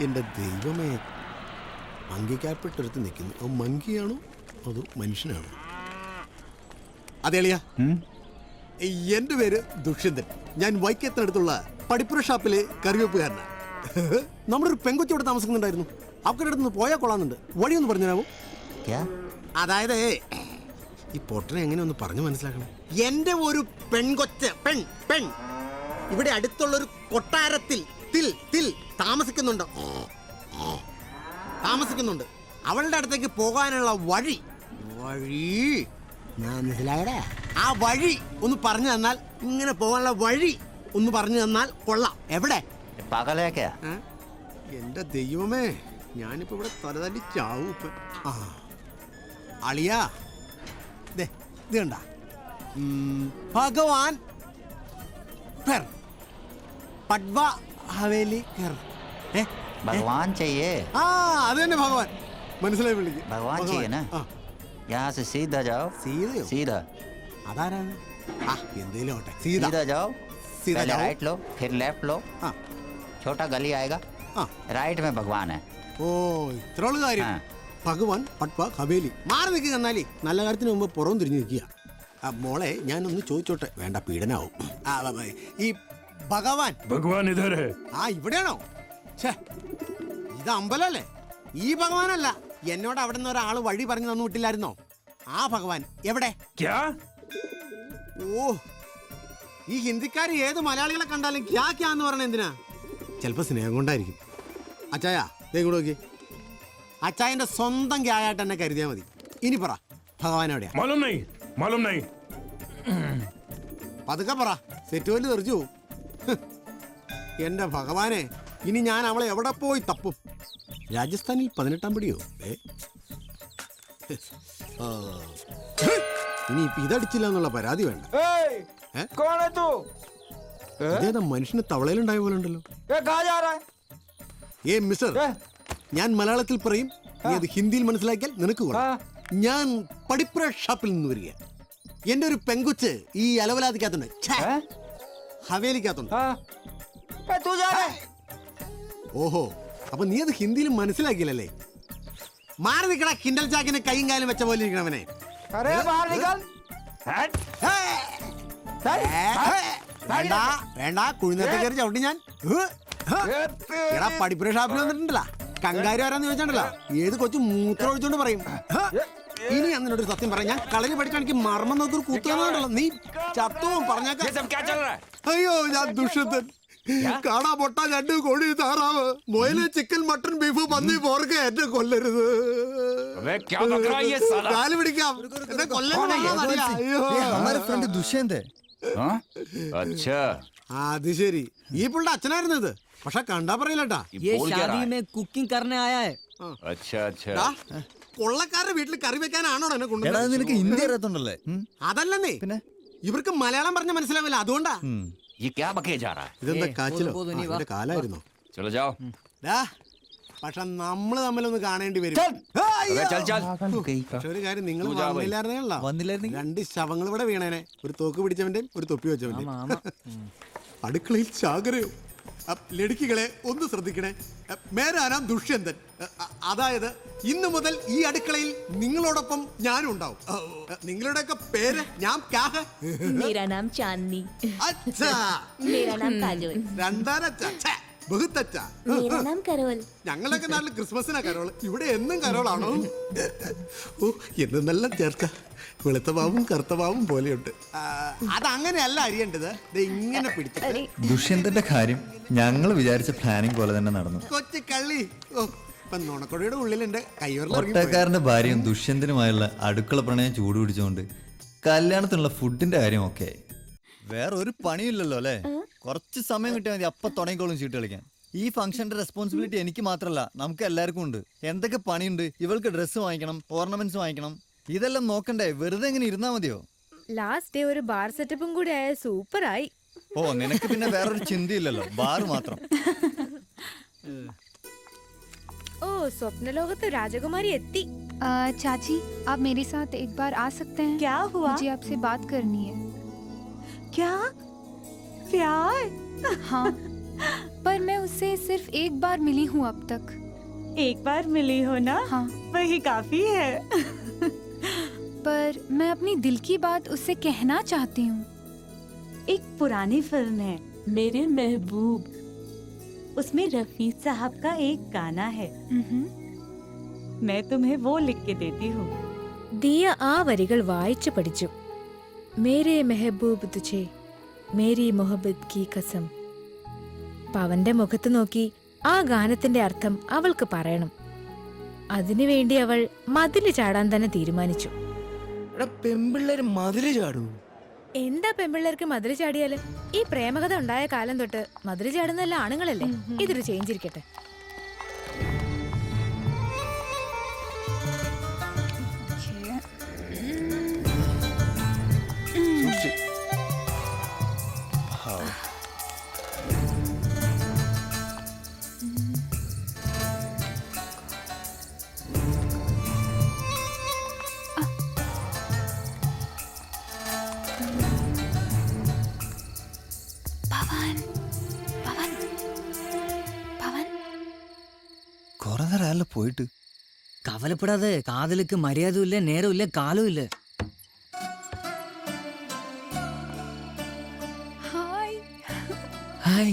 എൻ്റെ ദൈവമേ, മങ്കിക്കാൽപ്പെട്ടെടുത്ത് നിൽക്കുന്നു. അത് മങ്കിയാണോ അതോ മനുഷ്യനാണോ? അതെളിയാ, എൻ്റെ പേര് ദുഷ്യന്തൻ. ഞാൻ വൈക്കത്തിനടുത്തുള്ള പടിപ്പുര ഷാപ്പിലെ കറിവെപ്പുകാരനാണ്. നമ്മുടെ ഒരു പെങ്കൊച്ചോട് താമസിക്കുന്നുണ്ടായിരുന്നു. അവരുടെ അടുത്ത് നിന്ന് പോയാൽ കൊള്ളാമെന്നുണ്ട്. വഴിയൊന്ന് പറഞ്ഞു തരാമോ? അതായത് ഈ പൊട്ടനെ എങ്ങനെ ഒന്ന് പറഞ്ഞു മനസ്സിലാക്കണം. എൻ്റെ ഒരു പെൺകൊച്ച് പെൺ ഇവിടെ അടുത്തുള്ളൊരു കൊട്ടാരത്തിൽ താമസിക്കുന്നുണ്ട്. അവളുടെ അടുത്തേക്ക് പോകാനുള്ള വഴി മനസ്സിലായടേ? ആ വഴി ഒന്ന് പറഞ്ഞു തന്നാൽ, ഇങ്ങനെ പോകാനുള്ള വഴി ഒന്ന് പറഞ്ഞു തന്നാൽ കൊള്ളാം. എവിടെ? എന്റെ ദൈവമേ, ഞാനിപ്പോ ഇവിടെ തലതല്ലി ചാവൂ. അളിയാ, ഇത് കണ്ട ഭഗവാൻ പട്വ ഹവേലി भगवान चाहिए। ആ അത് തന്നെ ഭഗവാൻ. മനസ്സിലായി വിളിക്കും. भगवान चाहिए ना? यहाँ से सीधा जाओ। सीधा അതാരാണ്? എന്തേലും ഓട്ടെ. सीधा जाओ। सीधा पहले जाओ। राइट लो, फिर लेफ्ट लो। छोटा गली आएगा, राइट में भगवान है। ഓ, ഇത്രയുള്ള കാര്യം. ഭഗവാൻ പട്വ ഹവേലി. മാറി നിൽക്കുക. എന്നാലേ നല്ല കാര്യത്തിന് മുമ്പ് പുറം തിരിഞ്ഞു നിൽക്കുക. മോളെ, ഞാനൊന്ന് ചോദിച്ചോട്ടെ? വേണ്ട, പീഡനാവും. ഈ ഭഗവാൻ ഇവിടെയാണോ? ഇത് അമ്പലല്ലേ? ഈ ഭഗവാനല്ല. എന്നോട് അവിടെ നിന്ന് ഒരാൾ വഴി പറഞ്ഞു തന്നു വിട്ടില്ലായിരുന്നോ? ആ ഭഗവാൻ എവിടെ? ഓ, ഈ ഹിന്ദിക്കാർ ഏത് മലയാളികളെ കണ്ടാലും ക്യാ ക്യാ എന്ന് പറഞ്ഞ എന്തിനാ? ചിലപ്പോ സ്നേഹം കൊണ്ടായിരിക്കും. അച്ചായ, ഇങ്ങോട്ട് നോക്കി. അച്ചായന്റെ സ്വന്തം ക്യായായിട്ട് എന്നെ കരുതിയാൽ മതി. ഇനി പറ, ഭഗവാൻ എവിടെയാ? പതുക്കെ പറ, സെറ്റ് വല്ലു തെറിച്ചു പോവും. എന്റെ ഭഗവാനെ, ഇനി ഞാൻ അവളെ എവിടെ പോയി തപ്പും? രാജസ്ഥാനിൽ 18-ാം പടിയോ? ഇനി ഇതടിച്ചില്ല എന്നുള്ള പരാതി വേണ്ട. ഇതേതാ മനുഷ്യന് തവളയിലുണ്ടായ പോലെ ഉണ്ടല്ലോ. ഏ മിസ്റ്റർ, ഞാൻ മലയാളത്തിൽ പറയും, നീ അത് ഹിന്ദിയിൽ മനസ്സിലാക്കിയാൽ നിനക്ക് കൊള്ളാം. ഞാൻ പടിപ്പുര ഷാപ്പിൽ നിന്ന് വരിക. എന്റെ ഒരു പെങ്കുച്ച് ഈ അലവലാതിക്കകത്തുണ്ട്, ഹവേലിക്കകത്തുണ്ട്. ഓഹോ, അപ്പൊ നീ അത് ഹിന്ദിയിൽ മനസ്സിലാക്കിയില്ലല്ലേ? മാറി നിൽക്കണ, കിൻഡൽ ചാക്കിന് കൈയും കാലും വെച്ച പോലെ ഇരിക്കണവനെ. വേണ്ട, കുഴിനത്തെ കയറി ചവിട്ടി ഞാൻ. എടാ, പടിപ്പുര ഷാപ്പിൽ വന്നിട്ടുണ്ടല്ലോ, കങ്കാരി ആരാന്ന് ചോദിച്ചിട്ടുണ്ടല്ലോ, ഏത് കൊച്ചു മൂത്രം ഒഴിച്ചോണ്ട് പറയും. ഇനി എന്നോട് സത്യം പറയാം, ഞാൻ കളരി പഠിക്കാൻ എനിക്ക് മർമ്മം നോക്കൊരു കൂത്തുണ്ടല്ലോ. നീ ചത്തവും പറഞ്ഞേക്കാം. അയ്യോ, ഞാൻ ദുഷ്യന്തൻ. കാടാ, പൊട്ട, ഞണ്ട്, കോഴി, താറാവ്, മുയല്, ചിക്കൻ, മട്ടൺ, ബീഫ്, പന്നി, പോർക്ക് എന്നെ കൊല്ലരുത്. കാല് പിടിക്കാം, എന്നെ കൊല്ലരുത്. ദുഷ്യന്തേ. അത് ശരി, ഈ പുള്ളിയുടെ അച്ഛനായിരുന്നു ഇത്. പക്ഷെ കണ്ടാ പറയില്ലട്ടാ. കുക്കിംഗ് करने आया है। കൊള്ളക്കാരുടെ വീട്ടിൽ കറി വെക്കാനാണോ എന്നെ കൊണ്ടുവന്നത്? നിനക്ക് ഹിന്ദി അറിയത്തുണ്ടല്ലേ? അതല്ലെന്നേ, ഇവർക്ക് മലയാളം പറഞ്ഞ മനസ്സിലാവില്ല, അതുകൊണ്ടാ. ഇതെന്താ കാച്ചിലോ? കാലായിരുന്നോ? പക്ഷെ നമ്മള് തമ്മിലൊന്ന് കാണേണ്ടി വരും. പക്ഷെ ഒരു കാര്യം, നിങ്ങൾ വന്നില്ലായിരുന്നല്ലോ, 2 ശവങ്ങൾ ഇവിടെ വീണേനെ. ഒരു തോക്ക് പിടിച്ചവന്റെയും ഒരു തൊപ്പി വെച്ചവന്റെയും. അടുക്കളയിൽ ചാകരയോ? ലടുക്കികളെ ഒന്ന് ശ്രദ്ധിക്കണേ. മേരാ നാം ദുഷ്യന്തൻ. അതായത് ഇന്നു മുതൽ ഈ അടുക്കളയിൽ നിങ്ങളോടൊപ്പം ഞാനും ഉണ്ടാവും. നിങ്ങളുടെയൊക്കെ പേര്? ഞാൻ मेरा नाम चांदनी। अच्छा, मेरा नाम काजोल। രണ്ടാനച്ചാ, ബഹുത്തച്ചാ. मेरा नाम करोल। ഞങ്ങളുടെയൊക്കെ നാട്ടിൽ ക്രിസ്മസിനാ കരോള്, ഇവിടെ എന്നും കരോളാണോ? ഓ, എന്നെല്ലാം ചേർച്ച. വെളുത്ത പാവും കറുത്ത പാവും പോലെയുണ്ട്. അതങ്ങനെയല്ല അരിയേണ്ടത്, ഇങ്ങനെ പിടിച്ചിട്ട്. ദുഷ്യന്തന്റെ കാര്യം ഞങ്ങൾ വിചാരിച്ച പ്ലാനിങ് പോലെ തന്നെ നടന്നു. കൊച്ചു കള്ളി. ഓ, ഇപ്പൊ നുണക്കൊടിയുടെ ഉള്ളിലുണ്ട് കയ്യോറിൽ. ഒട്ടക്കാരന്റെ ഭാര്യയും ദുഷ്യന്തനുമായുള്ള അടുക്കള പ്രണയം ചൂടുപിടിച്ചുകൊണ്ട് കല്യാണത്തിനുള്ള ഫുഡിന്റെ കാര്യം ഒക്കെ വേറെ ഒരു പണിയില്ലല്ലോ അല്ലേ? കുറച്ച് സമയം കിട്ടിയാൽ മതി, അപ്പൊ തുടങ്ങിക്കോളും ചീട്ട് കളിക്കാൻ. ഈ ഫംഗ്ഷന്റെ റെസ്പോൺസിബിലിറ്റി എനിക്ക് മാത്രമല്ല, നമുക്ക് എല്ലാവർക്കും ഉണ്ട്. എന്തൊക്കെ പണിയുണ്ട്! ഇവൾക്ക് ഡ്രസ്സ് വാങ്ങിക്കണം, ഓർണമെന്റ്സ് വാങ്ങിക്കണം, ഇതെല്ലാം നോക്കണ്ടേ? വെറുതെ എങ്ങനെ ഇരുന്നാ മതിയോ? ലാസ്റ്റ് ഡേ ഒരു ബാർ സെറ്റപ്പും കൂടി ആയ സൂപ്പറായി. ഓ, നിനക്ക് പിന്നെ വേറൊരു ചിന്തയില്ലല്ലോ, ബാർ മാത്രം. ഓ, സ്വപ്നലോകത്ത് രാജകുമാരി എത്തി. चाची, आप मेरे साथ एक बार आ सकते हैं? क्या हुआ? मुझे आपसे बात करनी है। क्या? प्यार? हाँ। पर मैं उससे सिर्फ एक बार मिली हूँ अब तक। एक बार मिली हो ना? हाँ, वही काफी है। पर मैं अपनी दिल की बात उससे कहना चाहती हूँ। एक पुरानी फिल्म है मेरे महबूब, उसमें रफी साहब का एक गाना है। मैं तुम्हें वो लिख के देती हूँ। ദിയ ആ വരികൾ വായിച്ചു പഠിച്ചു. മേരെ മെഹബൂബ് തുझे മേരി മൊഹബത്ത് കി കസം. പവന്റെ മുഖത്ത് നോക്കി ആ ഗാനത്തിന്റെ അർത്ഥം അവൾക്ക് പറയണം. അതിനുവേണ്ടി അവൾ മതില് ചാടാൻ തന്നെ തീരുമാനിച്ചു. പെമ്പിള്ളേര് മതില് ചാടൂ? എന്താ പെമ്പിള്ളേർക്ക് മതില് ചാടിയാല്? ഈ പ്രേമകഥ ഉണ്ടായ കാലം തൊട്ട് മതില് ചാടുന്നല്ല ആണുങ്ങളല്ലേ. ഇതൊരു ചേഞ്ച് ഇരിക്കട്ടെ. കുറെ നേരം പോയിട്ട്. കവലപ്പെടാതെ, കാതലുക്ക് മര്യാദയും ഇല്ല, നേരവും ഇല്ല, കാലവും ഇല്ല. हाय।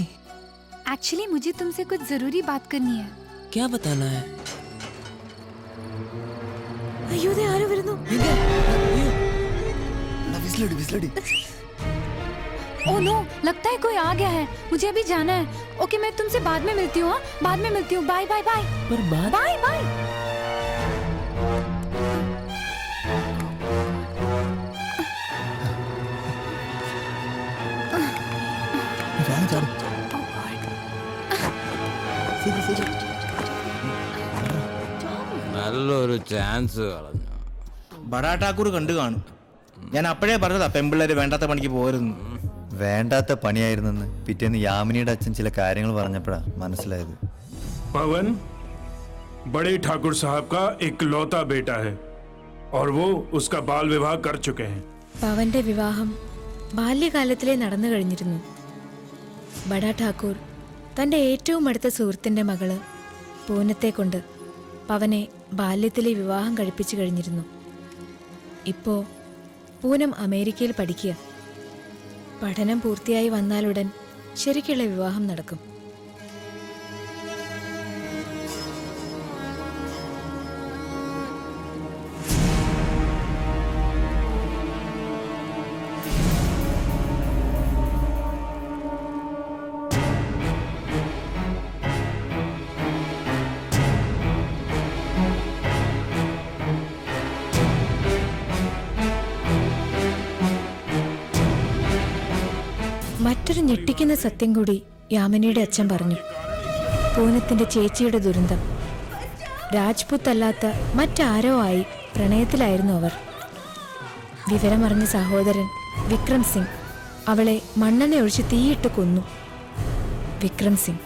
एक्चुअली मुझे तुमसे कुछ जरूरी बात करनी है। क्या बताना है? അയ്യോ ദേ ആരോ വരുന്നു. ओह नो, लगता है कोई आ गया है। मुझे अभी जाना है। ओके, मैं तुमसे बाद में मिलती हूँ। बाद में मिलती हूँ। Bye bye bye. पर बात बाय बाय। നല്ലൊരു ചാൻസ് കളഞ്ഞു. ബഡാ ഠാക്കൂർ കണ്ടു കാണും. ഞാൻ അപ്പോഴേ പറഞ്ഞതാ പെമ്പിള്ളേര് വേണ്ടാത്ത പണിക്ക് പോരുന്നു. വേണ്ടാത്ത പണിയായിരുന്നെന്ന് പിറ്റേന്ന് യാമിനിയുടെ അച്ഛൻ ചില കാര്യങ്ങൾ പറഞ്ഞപ്പോഴാ മനസ്സിലായത്. पवन बड़े ठाकुर साहब का इकलौता बेटा है और वो उसका बाल विवाह कर चुके हैं. പവന്റെ വിവാഹം ബാല്യകാലത്തിലേ നടന്നു കഴിഞ്ഞിരുന്നു. ബഡാ ഠാക്കൂർ തന്റെ ഏറ്റവും അടുത്ത സുഹൃത്തിന്റെ മകള് പൂനത്തെ കൊണ്ട് പവനെ ബാല്യത്തിലെ വിവാഹം കഴിപ്പിച്ചു കഴിഞ്ഞിരുന്നു. ഇപ്പോ പൂനം അമേരിക്കയിൽ പഠിക്കുക. പഠനം പൂർത്തിയായി വന്നാലുടൻ ശരിക്കുള്ള വിവാഹം നടക്കും. മറ്റൊരു ഞെട്ടിക്കുന്ന സത്യം കൂടി യാമിനിയുടെ അച്ഛൻ പറഞ്ഞു. പൂനത്തിന്റെ ചേച്ചിയുടെ ദുരന്തം. രാജ്പുത്ത് അല്ലാത്ത മറ്റാരോ ആയി പ്രണയത്തിലായിരുന്നു അവർ. വിവരമറിഞ്ഞ സഹോദരൻ വിക്രം സിംഗ് അവളെ മണ്ണെണ്ണ ഒഴിച്ച് തീയിട്ട് കൊന്നു. വിക്രം സിംഗ്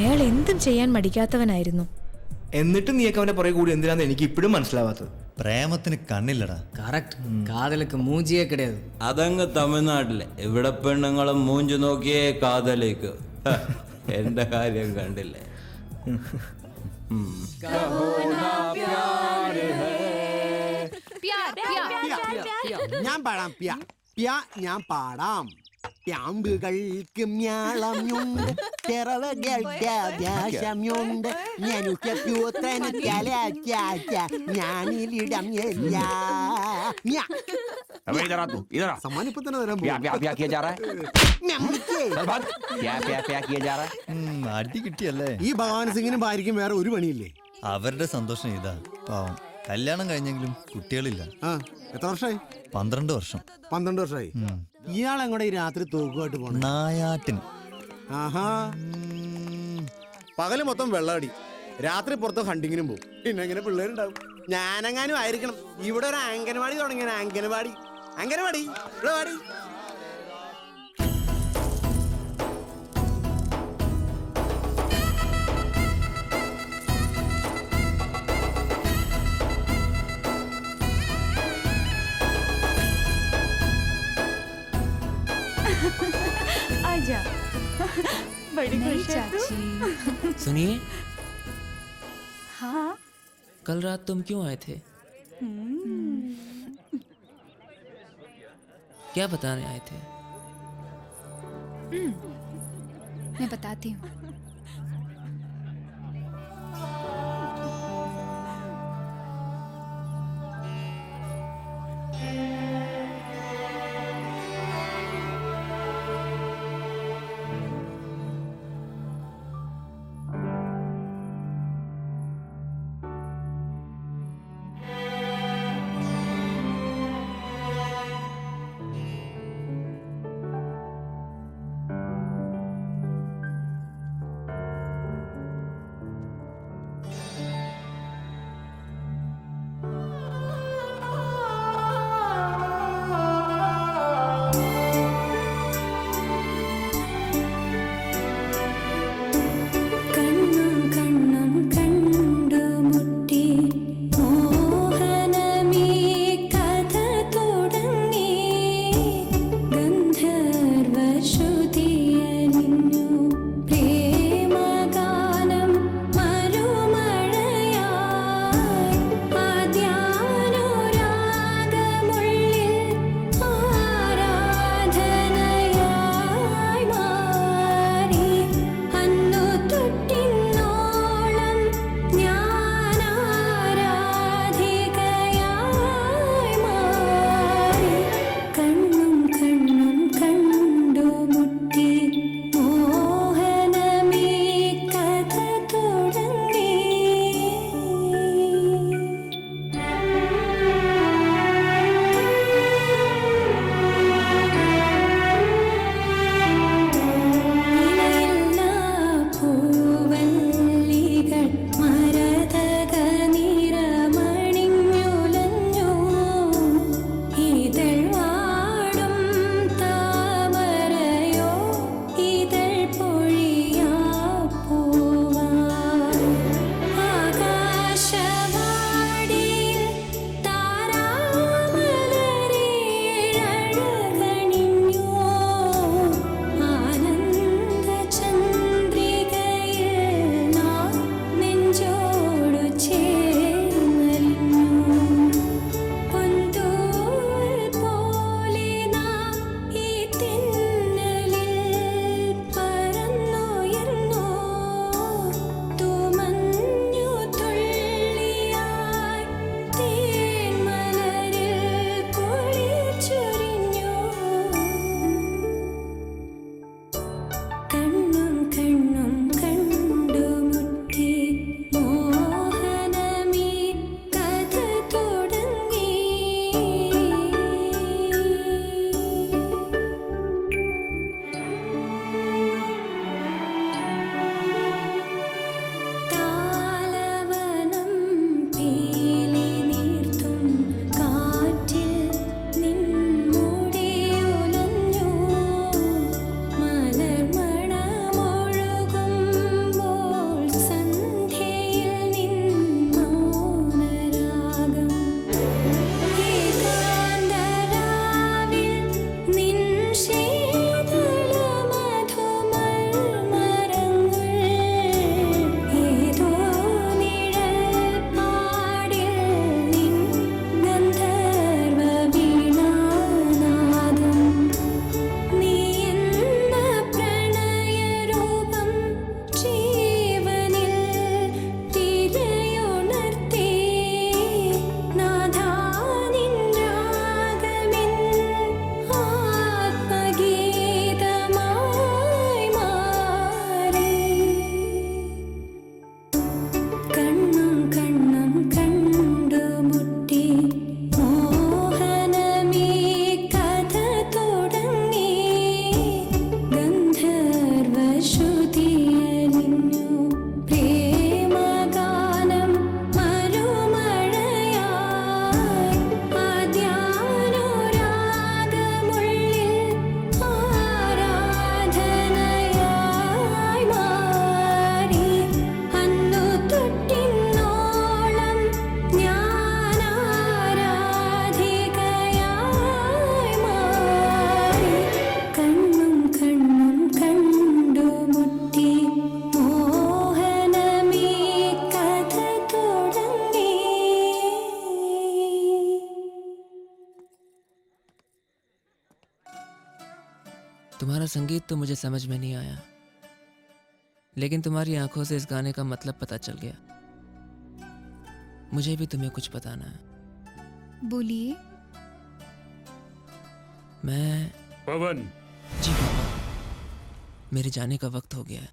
അയാൾ എന്തും ചെയ്യാൻ മടിക്കാത്തവനായിരുന്നു. എന്നിട്ട് നീയൊക്കെ അവന്റെ പുറകെ കൂടി എന്തിനാന്ന് എനിക്ക് ഇപ്പോഴും മനസ്സിലാവാത്തത്. പ്രേമത്തിന് കണ്ണില്ലടാ. കറക്റ്റ്. കാതലുക്ക് മൂഞ്ചിയേ കിടയത്. അതങ്ങ് തമിഴ്നാട്ടിലെ. ഇവിടെ പെണ്ണുങ്ങളും മൂഞ്ചു നോക്കിയേ കാതലേക്ക്. എന്റെ കാര്യം കണ്ടില്ലേ? ഞാൻ പാടാം. ഞാൻ പാടാം. പ്യാമ്പുകൾക്ക് മ്യാളമുണ്ട്, പിറവകൾക്കാദ്യാശമുണ്ട്, ഞാനിലിടം सम्मान इधर क्या किया जा रहा है? क्या किया जा रहा है? അടി കിട്ടിയല്ലേ? ഈ ഭഗവാൻ സിംഗിനും ഭാര്യയ്ക്കും വേറെ ഒരു പണിയില്ലേ? അവരുടെ സന്തോഷം ഇതാ. പാവം കല്യാണം കഴിഞ്ഞെങ്കിലും കുട്ടികളില്ല. എത്ര വർഷമായി? 12 വർഷം. 12 വർഷമായി. ഇയാൾ എങ്ങോട്ട് ഈ രാത്രി തോക്കുമായിട്ട് പോണം? നായാട്ടിന്. ആഹാ, പകല് മൊത്തം വെള്ളമടി, രാത്രി പുറത്ത് ഹണ്ടിങ്ങിനും പോകും. പിന്നെ എങ്ങനെ പിള്ളേരുണ്ടാവും? ഞാനെങ്ങാനും ആയിരിക്കണം. ഇവിടെ ഒരു അംഗനവാടി തുടങ്ങിയ അംഗനവാടി ഇവിടെ വാടി. आजा. बड़ी नहीं खुश है तू? चाची। सुनिए, हाँ कल रात तुम क्यों आए थे? क्या बताने आए थे? मैं बताती हूँ। संगीत तो मुझे समझ में नहीं आया, लेकिन तुम्हारी आंखों से इस गाने का मतलब पता चल गया। मुझे भी तुम्हें कुछ बताना है। बोलिए। मैं पवन। जी पापा, मेरे जाने का वक्त हो गया है।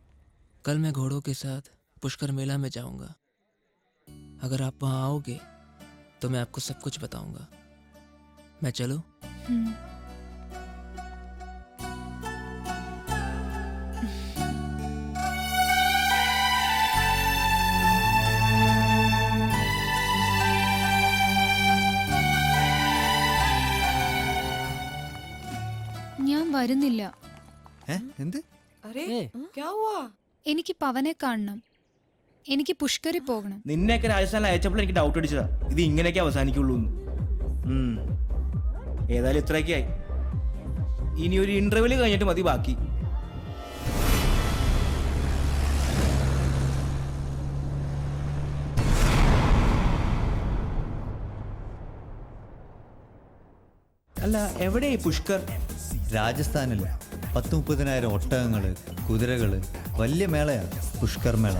कल मैं घोड़ों के साथ पुष्कर मेला में जाऊंगा। अगर आप वहां आओगे तो मैं आपको सब कुछ बताऊंगा। मैं चलूं? ഞാൻ വരുന്നില്ല. എന്ത്? अरे क्या हुआ? എനിക്ക് പവനെ കാണണം. എനിക്ക് പുഷ്കറിൽ പോകണം. നിന്നെയൊക്കെ രാജസ്ഥാനിൽ അയച്ചപ്പോൾ എനിക്ക് ഡൗട്ട് അടിച്ചതാ ഇത് ഇങ്ങനെയൊക്കെ അവസാനിക്കുള്ളൂ. ഏതായാലും ഇത്രയൊക്കെ ആയി. ഇനി ഒരു ഇന്റർവ്യൂല് കഴിഞ്ഞിട്ട് മതി ബാക്കി. അല്ല എവിടെയായി പുഷ്കർ? രാജസ്ഥാനിൽ 10-30,000 ഒട്ടകങ്ങള്, കുതിരകള്, വലിയ മേളയാണ് പുഷ്കർ മേള.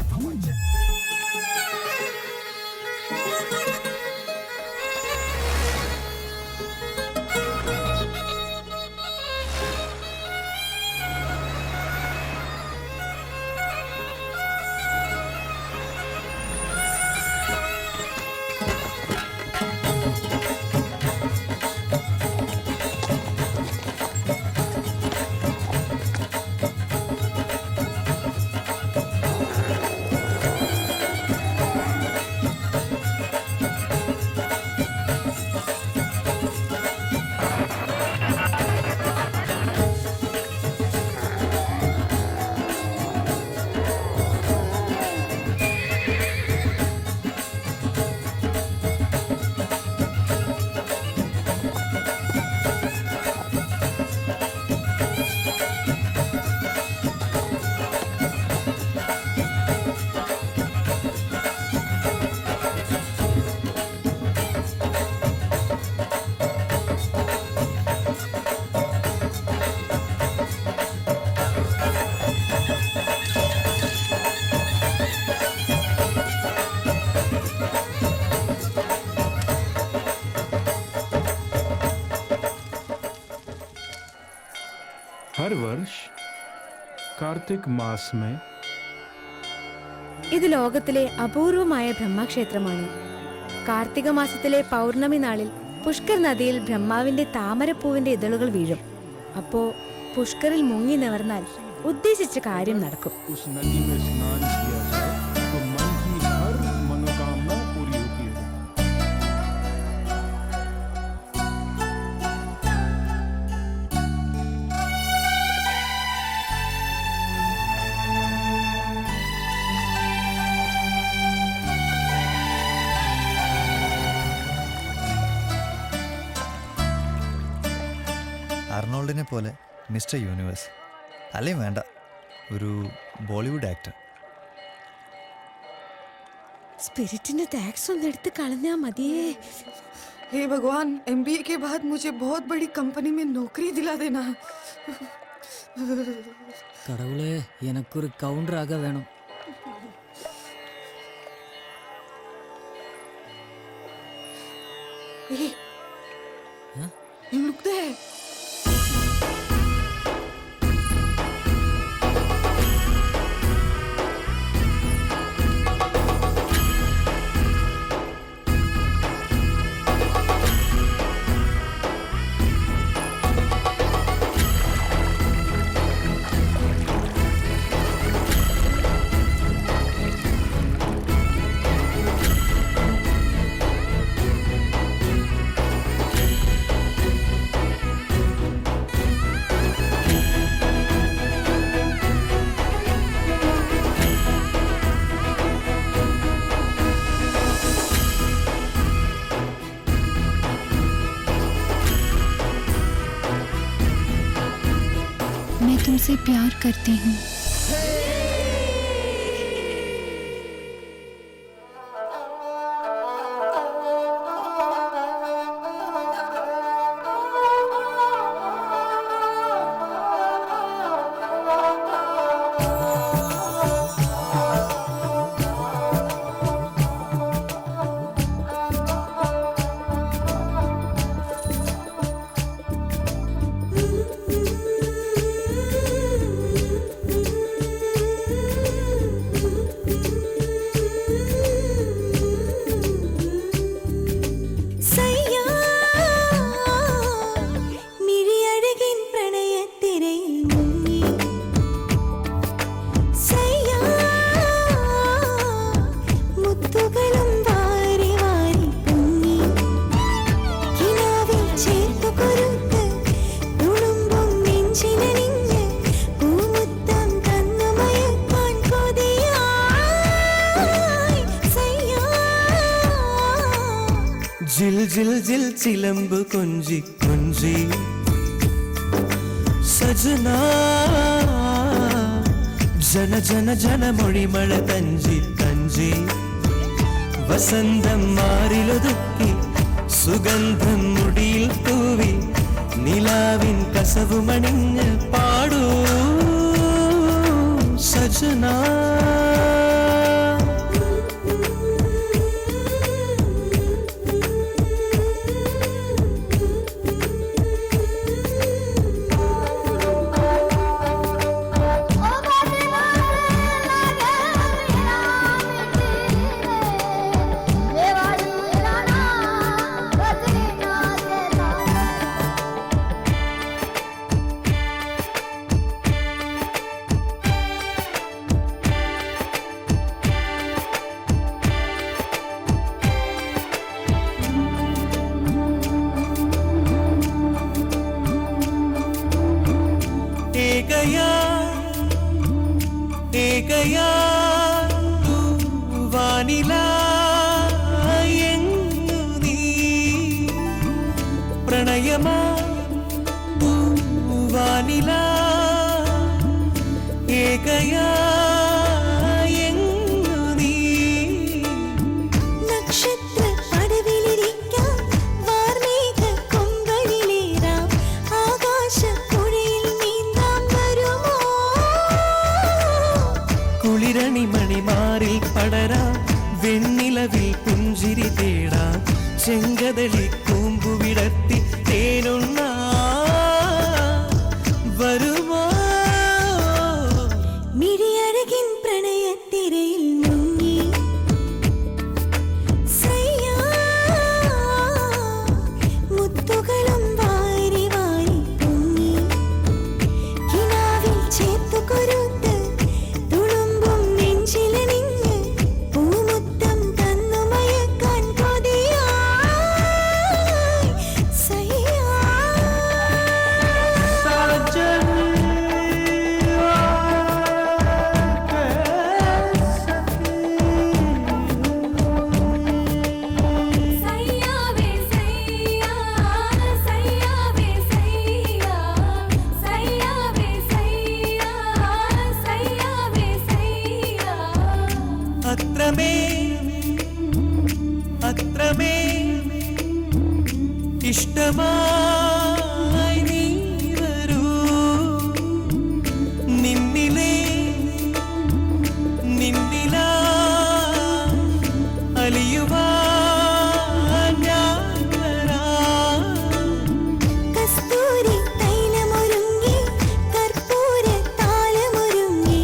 हर वर्ष कार्तिक मास में ഇത് ലോകത്തിലെ അപൂർവമായ ബ്രഹ്മക്ഷേത്രമാണ്. കാർത്തിക മാസത്തിലെ പൗർണമി നാളിൽ പുഷ്കർ നദിയിൽ ബ്രഹ്മാവിന്റെ താമരപ്പൂവിന്റെ ഇതളുകൾ വീഴും. അപ്പോ പുഷ്കറിൽ മുങ്ങി നിവർന്നാൽ ഉദ്ദേശിച്ച കാര്യം നടക്കും. उस नदी में स्नान किया जाए तो मन की हर मनोकामना पूरी होती है। അർണോൾഡിനെ പോലെ മിസ്റ്റർ യൂണിവേഴ്സ് അല്ലെങ്കിൽ വേണ്ട, ഒരു ബോളിവുഡ് ആക്ടർ. സ്പിരിറ്റിന്റെ ടാക്സ് ഒന്ന് എടുത്ത് കളഞ്ഞാ മതിയേ. हे भगवान, MBA के बाद मुझे बहुत बड़ी कंपनी में नौकरी दिला देना. கடவுளே, எனக்கு ஒரு கவுண்டராக வேணும். Hey, look there. मैं तुमसे प्यार करती हूँ. ജിൽ ജിൽ ജിൽ ചിലമ്പ് കൊഞ്ചി കൊഞ്ചി സജന ജന ജന ജന മൊഴിമഴ തഞ്ചി തഞ്ചി വസന്തം മാറിലൊതുക്കി സുഗന്ധം മുടിയിൽ തൂവി നിലാവിൻ കസവുമണിഞ്ഞ് പാടൂ സജന ഏകയാ വാനിലായെങ്ങു നീ പ്രണയമാ വാനിലാ ഏകയായെങ്ങു നീ നക്ഷത്ര പടവിലിരിക്കാം വാർമേഘ കൊമ്പനിലേറാം ആകാശപ്പുഴയിൽ നീന്താം വരുമോ കുളിരണി മണിമാറിൽ പടരാം വെണ്ണിലവിൽ പുഞ്ചിരി തേടാം ചെങ്കതളി കൂമ്പുവിടത്തി തേനുണ്ണ വരുമോ മിഴിയഴകിൻ പ്രണയത്തിരയിൽ മുങ്ങി സയ്യാ മുത്തുകളും വാരി വാരി പൊങ്ങി കിനാവിൽ ചേർത്തു കൊരുത്ത് തുളുമ്പും നെഞ്ചിലണിഞ്ഞ് പൂമുത്തം തന്നു മയക്കാൻ കൊതിയായി സയ്യാ സയ്യാവേ സയ്യാ സയ്യാവേ സയ്യാ സയ്യാവേ സയ്യാ സയ്യാവേ സയ്യാ അത്രമേ അത്രമേ ഇഷ്ടമായി നീ വരൂ നിന്നിലേ നിന്നിലാ അലിയുവാൻ ഞാൻ വരാം കസ്തൂരി തൈലമൊരുങ്ങി കർപ്പൂര താലമൊരുങ്ങി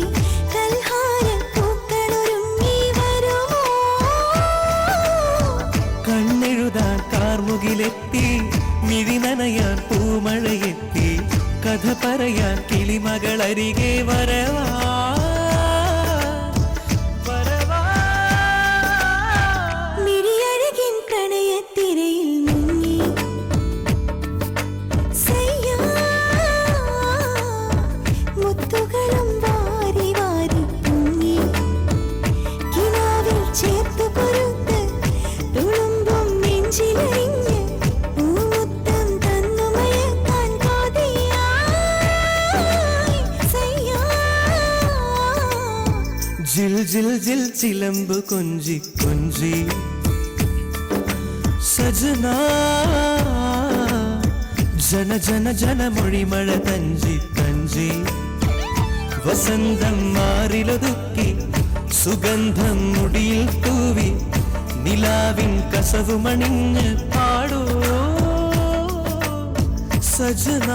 കൽഹാര പൂക്കളൊരുങ്ങി വരുമോ കണ്ണെഴുതാൻ കാർമുകിലെത്തി മിഴി നനയാൻ പൂമഴയെത്തി കഥ പറയാൻ കിളിമകളരികെ വരവാ മിഴിയഴകിൻ പ്രണയത്തിരയിൽ മുങ്ങി സയ്യാ മുത്തുകളും വാരി വാരി പൊങ്ങി കിനാവിൽ ചേർത്തു കൊരുത്ത് തുളുമ്പും നെഞ്ചിലണിഞ്ഞ് പൂമുത്തം തന്നു മയക്കാൻ കൊതിയായി സയ്യാ ജിൽ ജിൽ ജിൽ ചിലമ്പ് കൊഞ്ചി കൊഞ്ചി സജന ജന ജന ജന മൊഴിമഴ തഞ്ചി തഞ്ചി വസന്തം മാറിലൊതുക്കി സുഗന്ധം മുടിയിൽ തൂവി നിലാവിൻ കസവുമണിഞ്ഞ് പാടോ സജന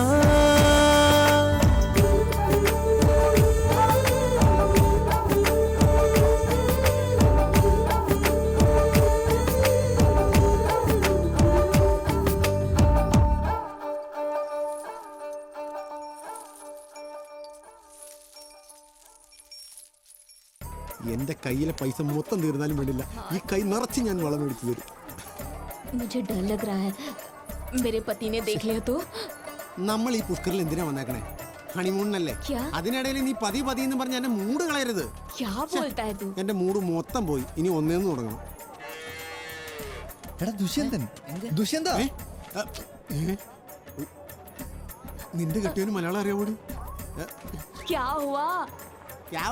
എന്റെ കയ്യിലെ പൈസ മൊത്തം തീർന്നാലും വേണ്ടില്ല ഈ കൈ നിറച്ച് ഞാൻ വളം മേടിച്ചു തരും मुझे डर लग रहा है मेरे पति ने देख लिया तो നമ്മൾ ഈ പുഷ്കറിൽ എന്തിനാ വന്നേക്കണേ ഹണിമൂണിനല്ലേ ക്യാ? അതിനിടയിൽ നീ പതി പതി എന്ന് പറഞ്ഞ എന്റെ മൂഡ് കളയരുത് क्या बोलता है तू എന്റെ മൂഡ് മൊത്തം പോയി ഇനി ഒന്നേന്ന് തുടങ്ങണം എടാ ദുഷ്യന്തൻ, ദുഷ്യന്ത, നിന്റെ കെട്ടിയവന് മലയാളം അറിയാവൂടി? क्या हुआ क्या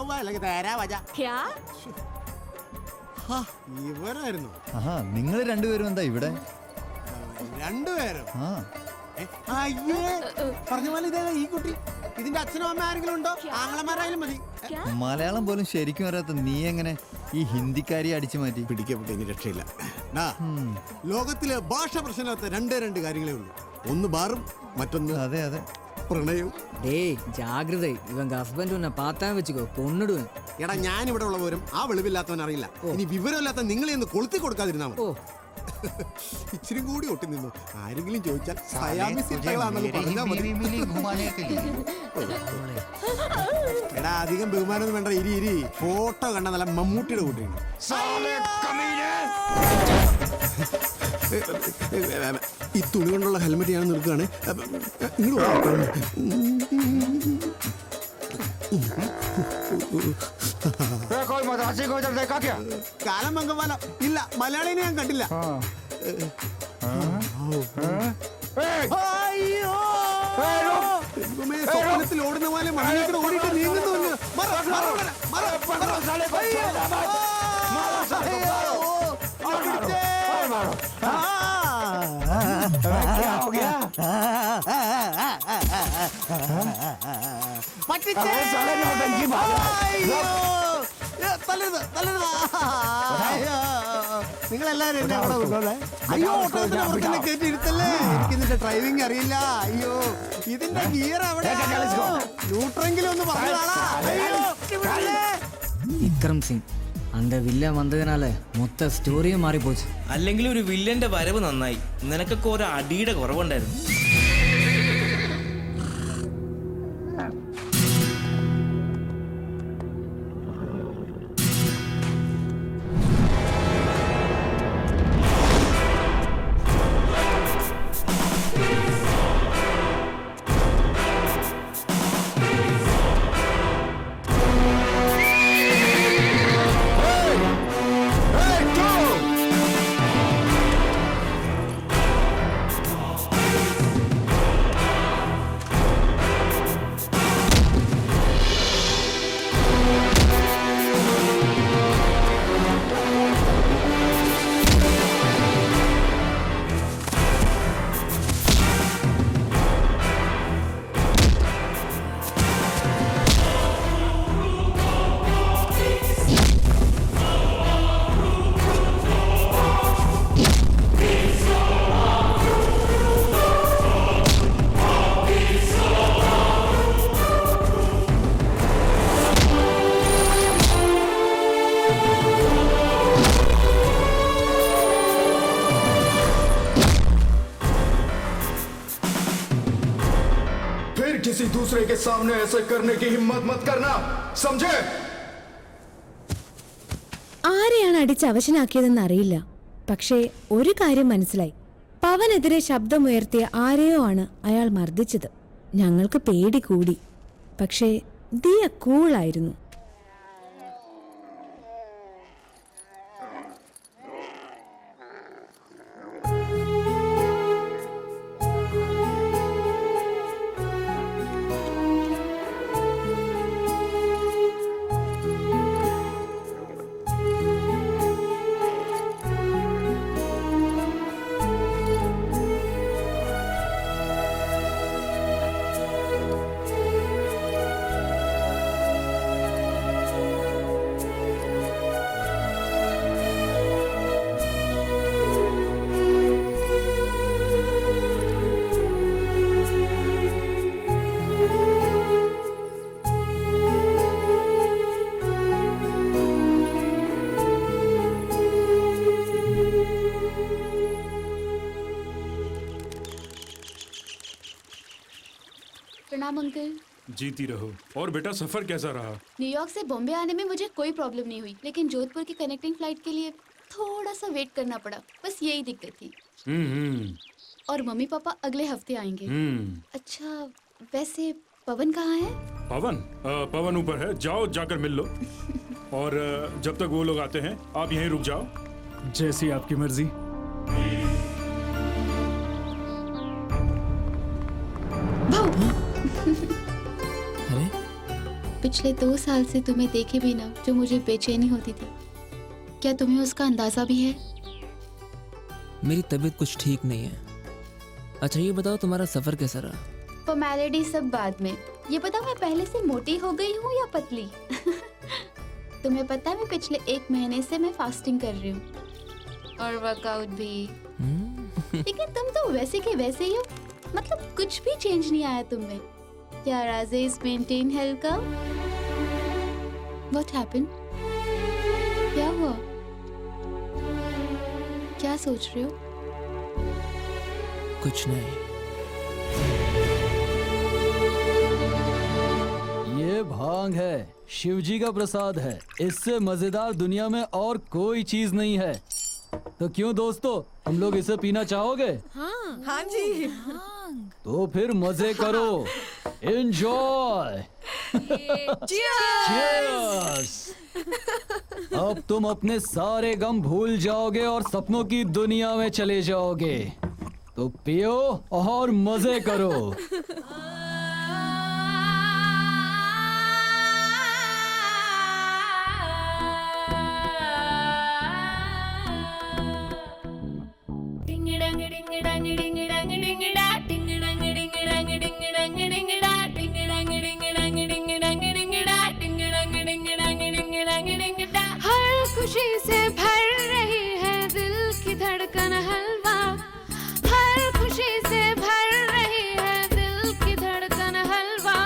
ഇവരായിരുന്നു ആഹാ നിങ്ങൾ രണ്ടുപേരും എന്താ ഇവിടെ? രണ്ടുപേരും ആ അയ്യേ പറഞ്ഞ പോലെ ഇതേ ഈ കുട്ടി. ഇതിന്റെ അച്ഛനും അമ്മ ആരെങ്കിലും ഉണ്ടോ? ആങ്ങളമാരായാലും മതി. മലയാളം പോലും ശരിക്കും അറിയാത്ത നീ എങ്ങനെ ഈ ഹിന്ദിക്കാരി അടിച്ചു മാറ്റി? പിടിക്കപ്പെട്ട ഇനി രക്ഷയില്ല. ലോകത്തിലെ ഭാഷ പ്രശ്നമില്ലാത്ത രണ്ട് കാര്യങ്ങളേ ഉള്ളൂ. ഒന്ന് ബാറും, മറ്റൊന്ന് അതെ അതെ പ്രണയവും. டேய் ஜாகிரதை இவங்க ஹஸ்பண்ட் உன்னை பார்த்தா வச்சுக்கோ கொன்னுடுவேன். എടാ ഞാൻ ഇവിടെ ഉള്ള വിവരം ആ വെളിവില്ലാത്തവൻ അറിയില്ല. ഇനി വിവരമില്ലാത്ത നിങ്ങളെ ഒന്ന് കൊളുത്തി കൊടുക്കാതിരുന്നാ മതി. ഇച്ചിരി കൂടി ഒട്ടി നിന്നു. ആരെങ്കിലും ചോദിച്ചാൽ സയാമിസിറ്റകളാണെന്ന് പറഞ്ഞാൽ മതി. എടാ അധികം ബഹുമാനമൊന്നും വേണ്ട. ഇരി ഫോട്ടോ കണ്ട നല്ല മമ്മൂട്ടിയുടെ കൂട്ടിയാണ്. ഈ തുണി കൊണ്ടുള്ള ഹെൽമെറ്റ് ഞാൻ നിൽക്കുകയാണ്. കാലം മംഗവാല ഇല്ല, മലയാളിനെ ഞാൻ കണ്ടില്ല. സ്വപ്നത്തിൽ ഓടുന്ന പോലെ മണ്ണിലേക്ക് ഓടിയിട്ട് നീങ്ങുന്നു. നിങ്ങളെല്ലാരും എന്നെ അവിടെ കൊണ്ടുപോകേ. അയ്യോ ഓട്ടോത്തിന് കയറ്റി ഇരുത്തല്ലേ. എനിക്കിതിന്റെ ഡ്രൈവിംഗ് അറിയില്ല. അയ്യോ ഇതിന്റെ ഗിയർ അവിടെ. ന്യൂട്രെങ്കിലും ഒന്ന് പറഞ്ഞാളാ. விக்ரம் சிங் அந்த வில்லன் வந்ததுனால மொத்த സ്റ്റോറിയും മാറിപ്പോச்சு. അല്ലെങ്കിൽ ഒരു വില്ലന്റെ വരവ് നന്നായി. നിനക്കൊക്കെ ഒരു അടിയുടെ കുറവുണ്ടായിരുന്നു. किसी दूसरे के सामने ऐसे करने की हिम्मत मत करना, समझे? ആരെയാണ് അടിച്ച് അവശനാക്കിയതെന്ന് അറിയില്ല. പക്ഷേ ഒരു കാര്യം മനസ്സിലായി. പവനെതിരെ ശബ്ദമുയർത്തിയ ആരെയോ ആണ് അയാൾ മർദ്ദിച്ചത്. ഞങ്ങൾക്ക് പേടി കൂടി. പക്ഷേ ദിയ കൂളായിരുന്നു. प्रणाम अंकल। जीती रहो। और बेटा सफर कैसा रहा? न्यूयॉर्क से बॉम्बे आने में मुझे कोई प्रॉब्लम नहीं हुई, लेकिन जोधपुर की कनेक्टिंग फ्लाइट के लिए थोड़ा सा वेट करना पड़ा, बस यही दिक्कत थी। और मम्मी पापा अगले हफ्ते आएंगे। अच्छा वैसे पवन कहाँ है? पवन ऊपर है, जाओ जाकर मिल लो। और जब तक वो लोग आते हैं आप यहीं रुक जाओ। जैसी आपकी मर्जी। पिछले 2 साल से तुम्हें देखे भी ना जो मुझे बेचैनी होती थी, क्या तुम्हें उसका अंदाजा भी है? मेरी तबीयत कुछ ठीक नहीं है। अच्छा ये बताओ तुम्हारा सफर कैसा रहा? फॉर्मेलिटी सब बाद में, ये बताओ मैं पहले से मोटी हो गई हूँ या पतली? तुम्हें पता है मैं पिछले 1 महीने से मैं फास्टिंग कर रही हूँ और वर्कआउट भी। लेकिन तुम तो वैसे के वैसे ही हो, मतलब कुछ भी चेंज नहीं आया तुम में। क्या राजेश मेंटेन हेल्थ का? What happened? क्या हुआ? क्या सोच रहे हो? कुछ नहीं। ये भांग है, शिवजी का प्रसाद है। इससे मजेदार दुनिया में और कोई चीज नहीं है। तो क्यों दोस्तों, तुम लोग इसे पीना चाहोगे? हाँ जी। तो फिर मजे करो। एंजॉय। Cheers! अब तुम अपने सारे गम भूल जाओगे और सपनों की दुनिया में चले जाओगे। तो पियो और मजे करो। हर खुशी से भर रही है दिल की धड़कन हलवा, हर खुशी से भर रही है दिल की धड़कन हलवा।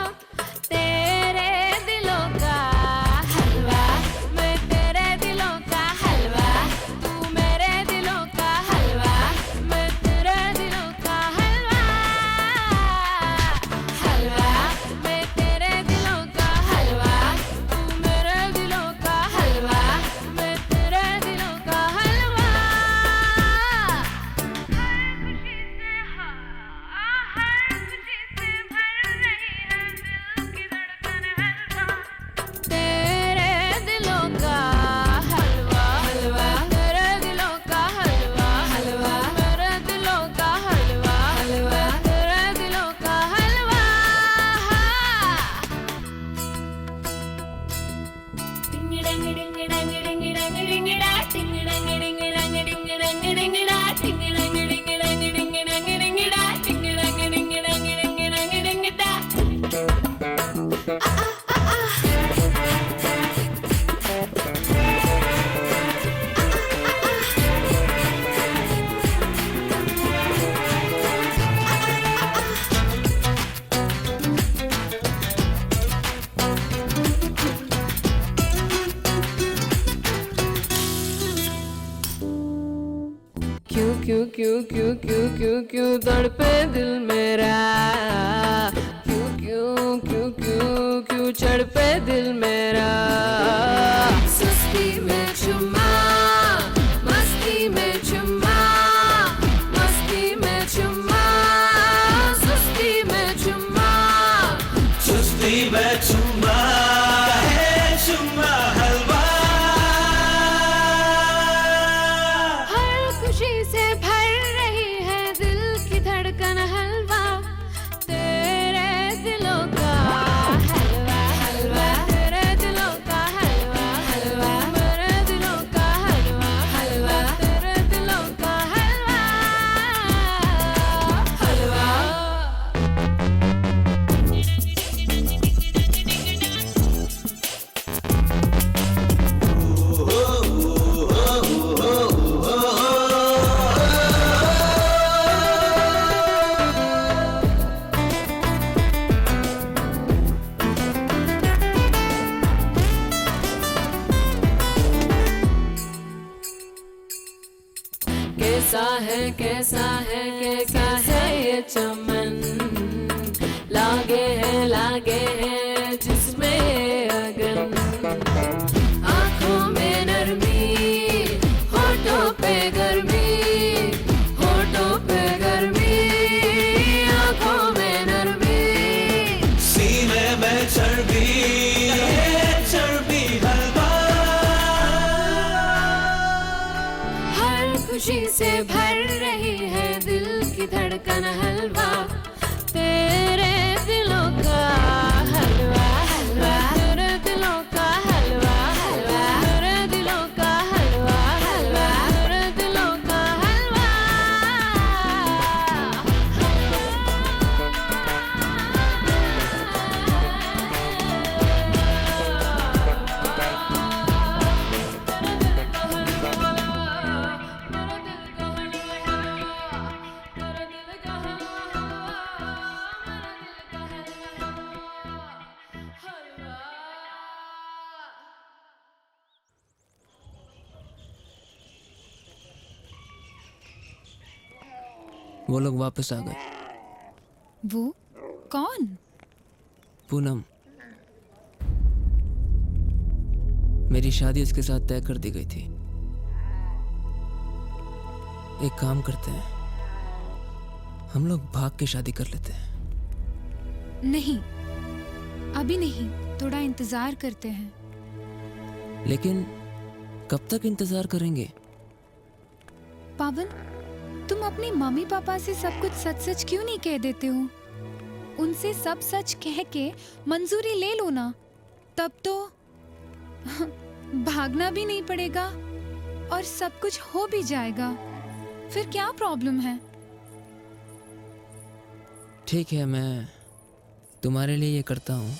तेरे दिलों का हलवा, मैं तेरे दिलों का हलवा, तू मेरे दिलों का हलवा, मैं तेरे दिलों का हलवा। हलवा, मैं तेरे दिलों का हलवा, तू मेरे दिलों का हलवा, मैं तेरे दिलों का हलवा। तेरे दिलों का हलवा, हलवा, तेरे दिलों का हलवा, हलवा, मेरे दिलों का हलवा, हलवा, तेरे दिलों का हलवा। डिंग डंग डिंग डंग डिंग डंग डिंग डा, डिंग डंग डिंग डंग डिंग डंग डिंग डा, डिंग डंग डिंग डंग डिंग डंग डिंग डा, डिंग डंग डिंग डंग डिंग डंग डिंग डा। क्यों क्यों क्यों क्यों क्यों क्यों क्यों तड़पे दिल मेरा, क्यों क्यों क्यों क्यों क्यों चढ़पे दिल मेरा। सुस्ती में चुम्मा, मस्ती में चुम्मा, मस्ती में चुम्मा, सुस्ती में चुम्मा, सुस्ती में चुम्मा है चुम्मा हलवा। हर खुशी से भर रही है दिल की धड़कन हलवा। तेरे दिलों का हलवा, हलवा, तेरे दिलों का हलवा, हलवा, मेरे दिलों का हलवा, हलवा, तेरे दिलों का हलवा। हलवा। कैसा है ये चमन, लागे है जिसमें ये अगन। आँखों में नरमी, होठों पे गर्मी, होठों पे गर्मी, आँखों में नरमी, सीने में चर्बी चर्बी हलवा। हर खुशी से भर रही है दिल की धड़कन हलवा। तेरे दिलों का हलवा, हलवा, तेरे वो लोग वापस आ गए। वो कौन? पूनम, मेरी शादी उसके साथ तय कर दी गई थी। एक काम करते हैं, हम लोग भाग के शादी कर लेते हैं। नहीं, अभी नहीं, थोड़ा इंतजार करते हैं। लेकिन कब तक इंतजार करेंगे? पावन, तुम अपनी मम्मी पापा से सब कुछ सच सच क्यों नहीं कह देते हो? उनसे सब सच कह के मंजूरी ले लो ना, तब तो भागना भी नहीं पड़ेगा और सब कुछ हो भी जाएगा। फिर क्या प्रॉब्लम है? ठीक है, मैं तुम्हारे लिए ये करता हूँ।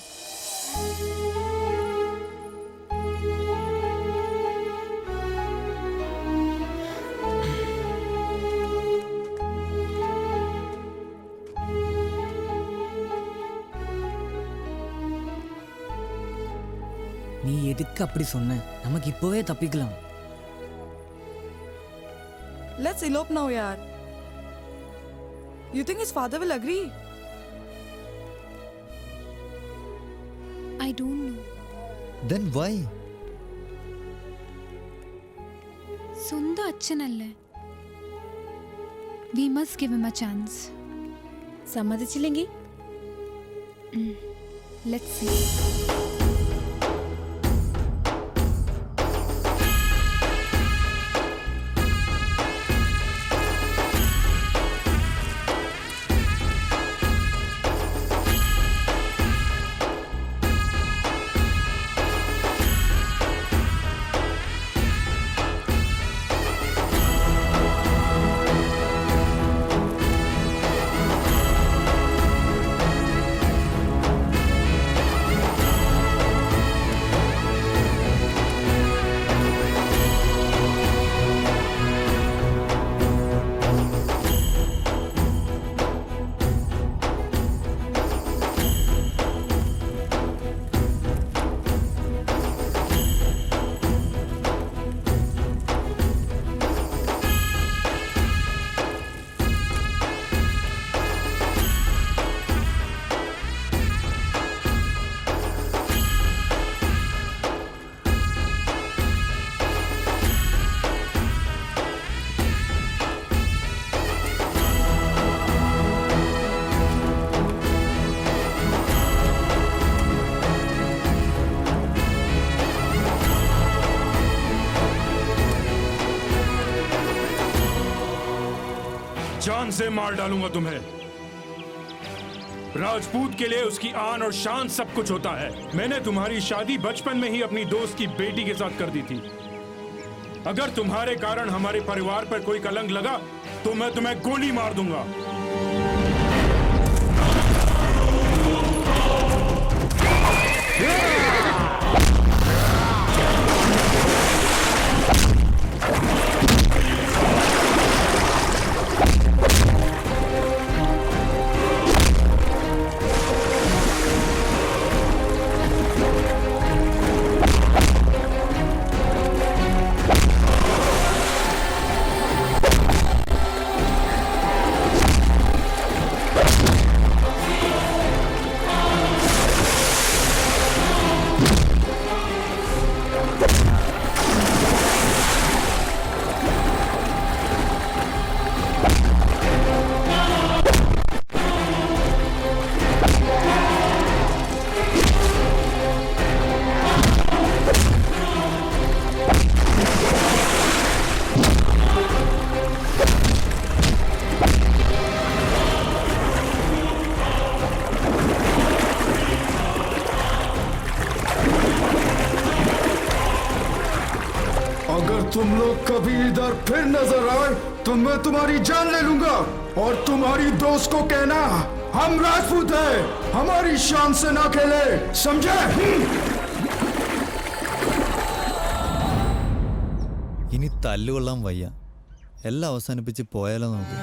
நீ எதுக்கு அப்படி சொன்ன? நமக்கு இப்போவே தப்பிக்கலாம். Let's elope now, yaar. You think his father will agree? I don't know. Then why? സ്വന്തം അച്ഛനല്ലേ? We must give him a chance. സമ്മതിച്ചില്ലെങ്കിൽ Let's see. जान से मार डालूंगा तुम्हें। राजपूत के लिए उसकी आन और शान सब कुछ होता है। मैंने तुम्हारी शादी बचपन में ही अपनी दोस्त की बेटी के साथ कर दी थी। अगर तुम्हारे कारण हमारे परिवार पर कोई कलंक लगा तो मैं तुम्हें गोली मार दूंगा। तुम लोग कभी इधर फिर नजर आए तो मैं तुम्हारी जान ले लूंगा। और तुम्हारी दोस्त को कहना हम राजपूत हैं, हमारी शान से ना खेले, समझे? ഇനി തല്ലുകൊള്ളാൻ വയ്യ, എല്ലാം അവസാനിപ്പിച്ച് പോയാലോ നമുക്ക്?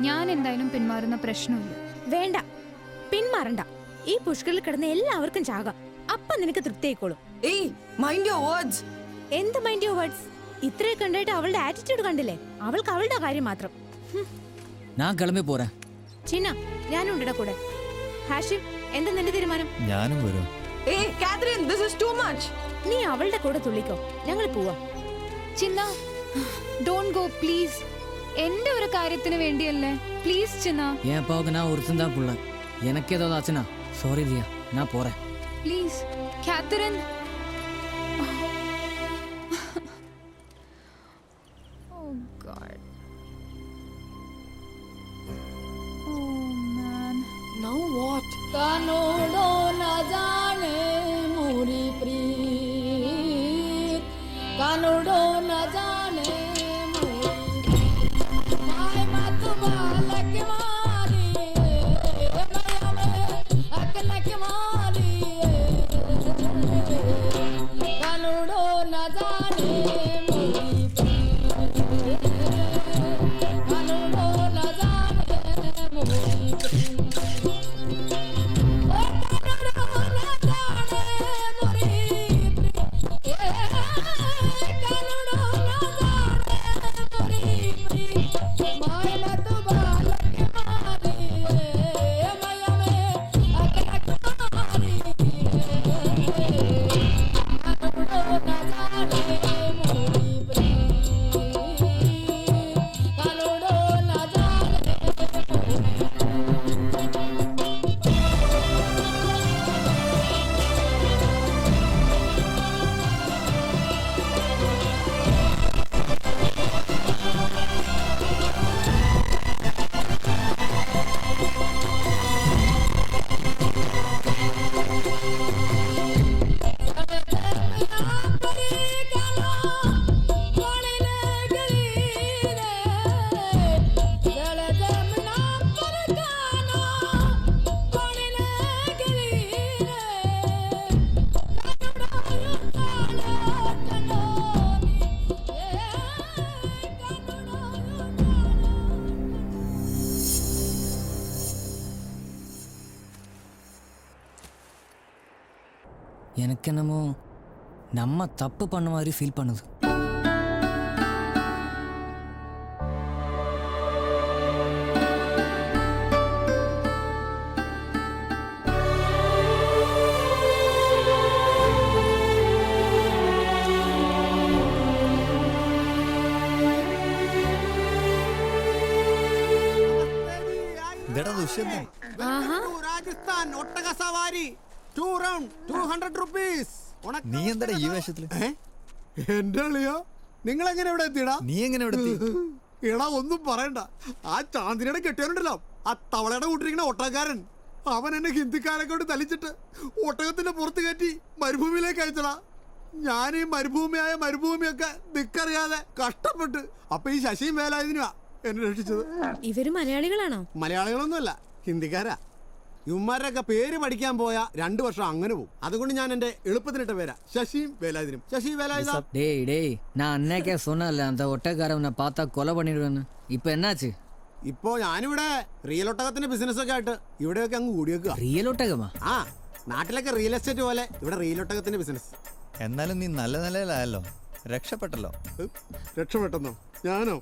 ഞാൻ എന്തായാലും പിന്മാറുന്ന പ്രശ്നമില്ല. വേണ്ട, പിന്മാറണ്ട. ഈ പുഷ്കറിൽ കിടന്ന് എല്ലാവർക്കും ചാകാം. അപ്പൊ നിനക്ക് തൃപ്തിയായിക്കോളും. Hey, mind your words. എന്ത് മൈൻഡ് യുവർ വേർഡ്സ്? ഇത്രയെ കണ്ടിട്ട് അവളുടെ ആറ്റിറ്റ്യൂഡ് കണ്ടില്ലേ? അവൾക്ക് അവളുടെ കാര്യം മാത്രം. ഞാൻ കിളമ്പി പോരാ. ചിന്ന, ഞാനും ഉണ്ടടാ കൂടെ. ഹാഷിം, എന്താ നിന്റെ തീരുമാനം? ഞാനും വരും. നീ അവളുടെ കൂടെ തുള്ളിക്കോ, ഞങ്ങൾ പോവാ. ചിന്ന, ഡോണ്ട് ഗോ പ്ലീസ്. എന്റെ ഒരു കാര്യത്തിന് വേണ്ടിയല്ലേ, പ്ലീസ് ചിന്ന. என் அப்பாவுக்கு நான் ஒருத்தன் தான் புள்ள. எனக்கு ஏதாவது ஆச்சுன்னா சாரி தியா, நான் போறேன். Please Catherine. Oh God. Oh man. Now what? कानूडो न जाने मोरी प्रीत, कानूडो न जाने मोरी माय मत बालक मारी, माया में अकलक मारी, कानूडो न जाने मोरी प्रीत, कानूडो न जाने मोरी प्रीत. எனக்கு என்னமோ நம்ம தப்பு பண்ண மாதிரி ஃபீல் பண்ணுது. രാജസ്ഥാൻ ഒട്ടക സവാരി 2 റൗണ്ട് 200 rupees. നീ എന്താ ഈ വേഷത്തില്? എന്റെ അളിയോ, നിങ്ങൾ എങ്ങനെ ഇവിടെ എത്തിയടാ? നീ എങ്ങനെ ഇവിടെ എത്തി? എടാ ഒന്നും പറയണ്ട, ആ ചാന്ദിനിയുടെ കെട്ടിയവനുണ്ടല്ലോ, ആ തവളയുടെ കൂട്ടിരിക്കുന്ന ഒട്ടകക്കാരൻ, അവൻ എന്നെ ഹിന്ദിക്കാരെ കൊണ്ട് തലിച്ചിട്ട് ഒട്ടകത്തിന്റെ പുറത്ത് കയറ്റി മരുഭൂമിയിലേക്ക് അയച്ചടാ. ഞാൻ ഈ മരുഭൂമിയൊക്കെ ദിക്കറിയാതെ കഷ്ടപ്പെട്ട് അപ്പൊ ഈ ശശിയും വേലായുധനുമാ എന്നെ രക്ഷിച്ചത്. ഇവര് മലയാളികളാണോ? മലയാളികളൊന്നുമല്ല, ഹിന്ദിക്കാരാ. ഇവന്മാരൊക്കെ പേര് പഠിക്കാൻ പോയാ 2 വർഷം അങ്ങനെ പോകും. അതുകൊണ്ട് ഞാൻ എന്റെ എളുപ്പത്തിനിട്ട പേരാ ശശിയും വേലായുധനും. ശശി വേലായുധ. டேய் நான் அன்னைக்கே சொன்னல அந்த ஒட்டக்காரவனை பார்த்தா கொலை பண்ணிடுவேன்னு. இப்போ என்னாச்சு? ഇപ്പോ ഞാനിവിടെ റിയൽ ഒട്ടകത്തിന്റെ ബിസിനസ് ഒക്കെ ആയിട്ട് ഇവിടെയൊക്കെ അങ്ങ് കൂടിയേക്കുക. റിയൽ ഒട്ടകമാ? ആ, നാട്ടിലൊക്കെ റിയൽ എസ്റ്റേറ്റ് പോലെ ഇവിടെ റിയൽ ഒട്ടകത്തിന്റെ ബിസിനസ്. എന്നാലും നീ നല്ല നിലയിലായല്ലോ, രക്ഷപ്പെട്ടല്ലോ. രക്ഷപ്പെട്ടെന്നോ? ഞാനോ?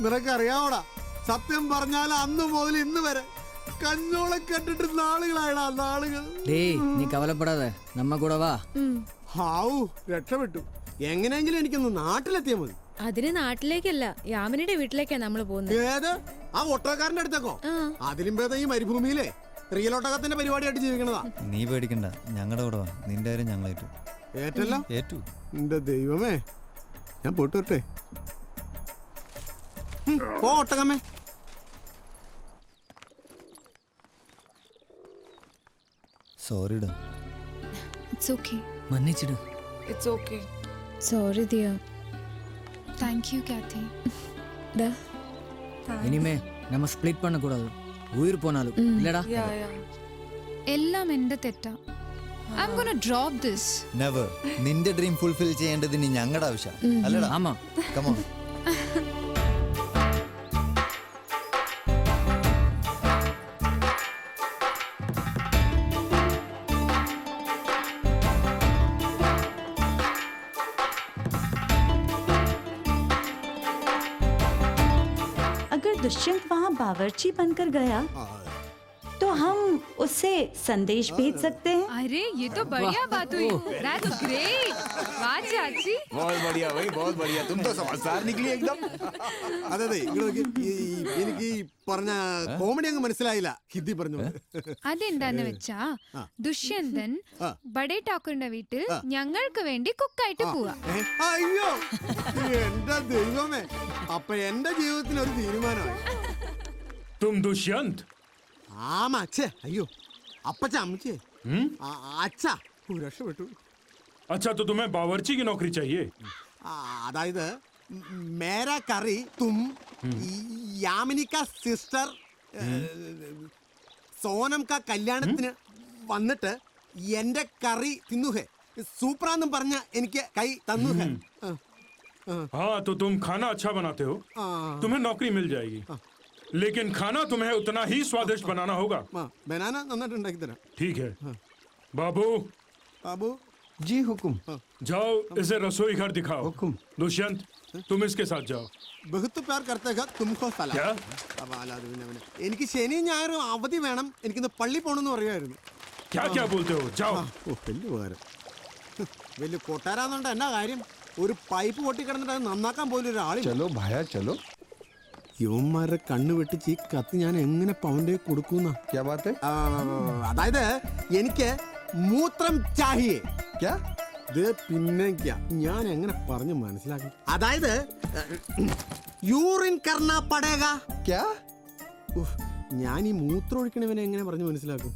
നിനക്കറിയാവോടാ, സത്യം പറഞ്ഞാൽ അന്ന് മുതൽ ഇന്ന് വരെ കഞ്ഞോളം കണ്ടിട്ട് നാളുകളായടാ, നാളുകൾ. டேய் நீ கவலைப்படாத, நம்ம கூட வா. ഹാവൂ, രക്ഷപ്പെട്ടു. എങ്ങനെയെങ്കിലും എനിക്കൊന്ന് നാട്ടിലെത്തിയാ മതി. അതിന് നാട്ടിലേക്കല്ല, യാമിനിയുടെ വീട്ടിലേക്കാ നമ്മൾ പോകുന്നത്. ഏത്? ആ ഒട്ടകക്കാരന്റെ അടുത്തേക്കോ? അതിലും ഭേദം ഈ മരുഭൂമിയിലെ റിയൽ ഒട്ടകത്തിന്റെ പരിപാടിയായിട്ട് ജീവിക്കണതാ. നീ പേടിക്കണ്ട, ഞങ്ങളുടെ കൂടെ വാ. നിന്റെ കാര്യം ഞങ്ങൾ ഏറ്റു. ഏറ്റല്ലോ? ഏറ്റു. എന്റെ ദൈവമേ, ഞാൻ പോയിട്ട് വരട്ടെ. പോ ഒട്ടകമ്മേ. സോറിടാ. It's okay. மன்னிச்சிடு. It's okay. Sorry dear. Thank you, Kathy. இனிமே நம்ம ஸ்ப்ளிட் பண்ண கூடாது, உயிர் போனாலும். இல்லடா? എല്ലാം എന്റെ തെറ്റാ. I'm gonna drop this. Never. നിന്റെ ഡ്രീം ഫുൾഫിൽ ചെയ്യേണ്ടത് ഇനി ഞങ്ങളുടെ ആവശ്യം അല്ലടാ. ആമാ. Come on. दुष्यंत वहाँ बावर्ची बनकर गया तो हम उससे संदेश भेज सकते हैं। अरे ये तो बढ़िया बात हुई। That's great. वाह चाची। बहुत बढ़िया भाई, बहुत बढ़िया, तुम तो समझदार निकली एकदम. അതെ അതെ എനിക്ക് ഈ പറഞ്ഞ കോമഡി അങ്ങ് മനസ്സിലായില്ല, ഹിന്ദി പറഞ്ഞു. അതെന്താന്ന് വെച്ചാ ദുഷ്യന്തൻ ബഡേ ഠാക്കൂറിന്റെ വീട്ടിൽ ഞങ്ങൾക്ക് വേണ്ടി കുക്കായിട്ട് പോവാ. അയ്യോ എന്റെ ദൈവമേ, അപ്പൊ എന്റെ ജീവിതത്തിൽ ഒരു തീരുമാനമായി. तुम दुष्यंत? ആമാ അച്ഛേ, അയ്യോ അപ്പച്ച അമ്മച്ചേ, അച്ഛാ രക്ഷപ്പെട്ടു. अच्छा तो तुम्हें बावर्ची की नौकरी चाहिए? അതായത് മേരാ കറി തും യാമിനി കാ സിസ്റ്റർ സോനം കാ കല്യാണത്തിന് വന്നിട്ട് എന്റെ കറി തിന്നുഹേ, സൂപ്പറാന്നും പറഞ്ഞ എനിക്ക് കൈ തന്നുഹേ. हाँ तो तुम खाना अच्छा बनाते हो, तुम्हें नौकरी मिल जाएगी, लेकिन खाना तुम्हें उतना ही स्वादिष्ट बनाना होगा. बनाना നന്നായിട്ട് ഉണ്ടാക്കി തരാം. ठीक है. बाबू. बाबू जी हुकुम. जाओ इसे रसोई घर दिखाओ. हुकुम. दुष्यंत तुम इसके साथ जाओ. बहुत प्यार करते हैं तुमको सलाम. क्या? എനിക്ക് ശനിയും ഞായറും അവധി വേണം, എനിക്കിന്ന് പള്ളി പോകണമെന്ന് പറയുമായിരുന്നു. क्या क्या बोलते हो? जाओ. വലിയ ഉപകാരം. വലിയ കൊട്ടാരാന്നുണ്ട് എന്നാ കാര്യം, ഒരു പൈപ്പ് പൊട്ടിക്കിടന്നിട്ട് അത് നന്നാക്കാൻ പോലും ഒരാളി. चलो भाया चलो. യുവന്മാരുടെ കണ്ണ് വെട്ടിച്ച് ഈ കത്ത് ഞാൻ എങ്ങനെ പവന്റെ കൊടുക്കുന്ന? അതായത് എനിക്ക് മൂത്രം ചാഹിയേ. പിന്നെ ഞാൻ എങ്ങനെ പറഞ്ഞു മനസ്സിലാക്കും? അതായത് യൂറിൻ കർണ പടേഗ. ഞാൻ ഈ മൂത്രം ഒഴിക്കണവനെ എങ്ങനെ പറഞ്ഞു മനസ്സിലാക്കും?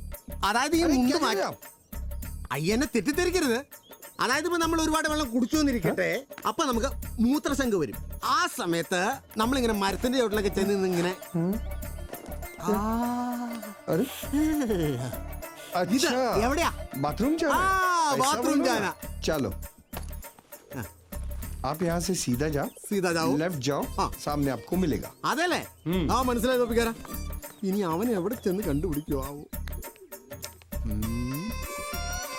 അതായത് ഈ മുണ്ട് മാറ്റാം. അയ്യനെ തെറ്റിദ്ധരിക്കരുത്. അതായത് ഇപ്പൊ നമ്മൾ ഒരുപാട് വെള്ളം കുടിച്ചു വന്നിരിക്കട്ടെ, അപ്പൊ നമുക്ക് മൂത്രശങ്ക വരും. ആ സമയത്ത് നമ്മളിങ്ങനെ മരത്തിന്റെ ചോട്ടിലൊക്കെ ചെന്ന് ഇങ്ങനെ എവിടെയാ बाथरूम बाथरूम जाना. चलो आप यहाँ से सीधा जाओ, लेफ्ट जाओ, सामने आपको मिलेगा. അതല്ലേ? ആ മനസ്സിലായി തോപ്പിക്കാരാ. ഇനി അവൻ എവിടെ ചെന്ന് കണ്ടുപിടിക്കുവോ ആവോ.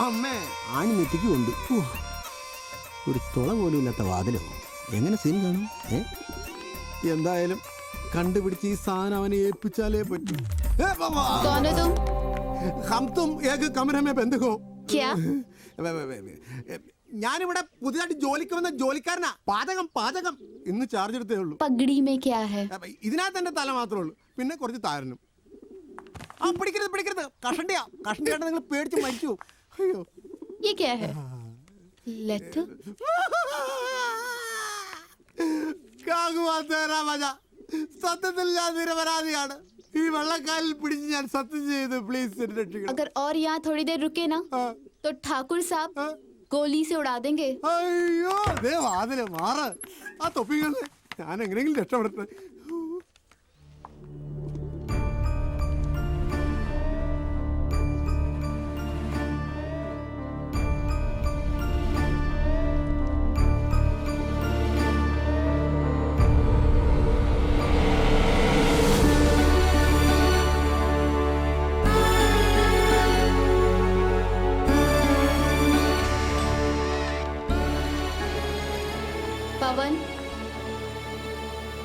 അമ്മേ ആണി നെറ്റിക്ക് കൊണ്ട് ഒരു തുള പോലും ഇല്ലാത്ത വാതിലോ, എങ്ങനെ സീൻ കാണും? എന്തായാലും കണ്ടുപിടിച്ച് ഈ സാധനം അവനെ ഏൽപ്പിച്ചാലേ പറ്റൂ. हम तुम एक कमरे में बंद हो. क्या? ഞാനിവിടെ പുതിയതായിട്ട് ജോലിക്ക് വന്ന ജോലിക്കാരനാ. പാചകം പാചകം ഇന്ന് ചാർജ് എടുത്തേ ഉള്ളൂ. പഗടി में क्या है? ഇതിനകത്ത് എന്റെ തല മാത്രമേ ഉള്ളൂ, പിന്നെ കുറച്ച് താരനും. ആ പിടിക്കരുത് പിടിക്കരുത്, കഷണ്ടിയായിട്ട് നിങ്ങൾ പേടിച്ച് മരിച്ചു. അയ്യോ ये क्या है? लेटर? സത്യത്തിൽ ഞാൻ നിരപരാധിയാണ്. ഈ വെള്ളക്കാലിൽ പിടിച്ച് ഞാൻ സത്യം ചെയ്തു. പ്ലീസ് രക്ഷിക്കണം. अगर और यहाँ थोड़ी देर रुके ना तो ठाकुर साहब गोली से उड़ा देंगे. അയ്യോ ദേ വാതില് മാറ്. ആ തൊപ്പികളെ ഞാൻ എങ്ങനെയെങ്കിലും രക്ഷപ്പെടട്ടെ. पवन,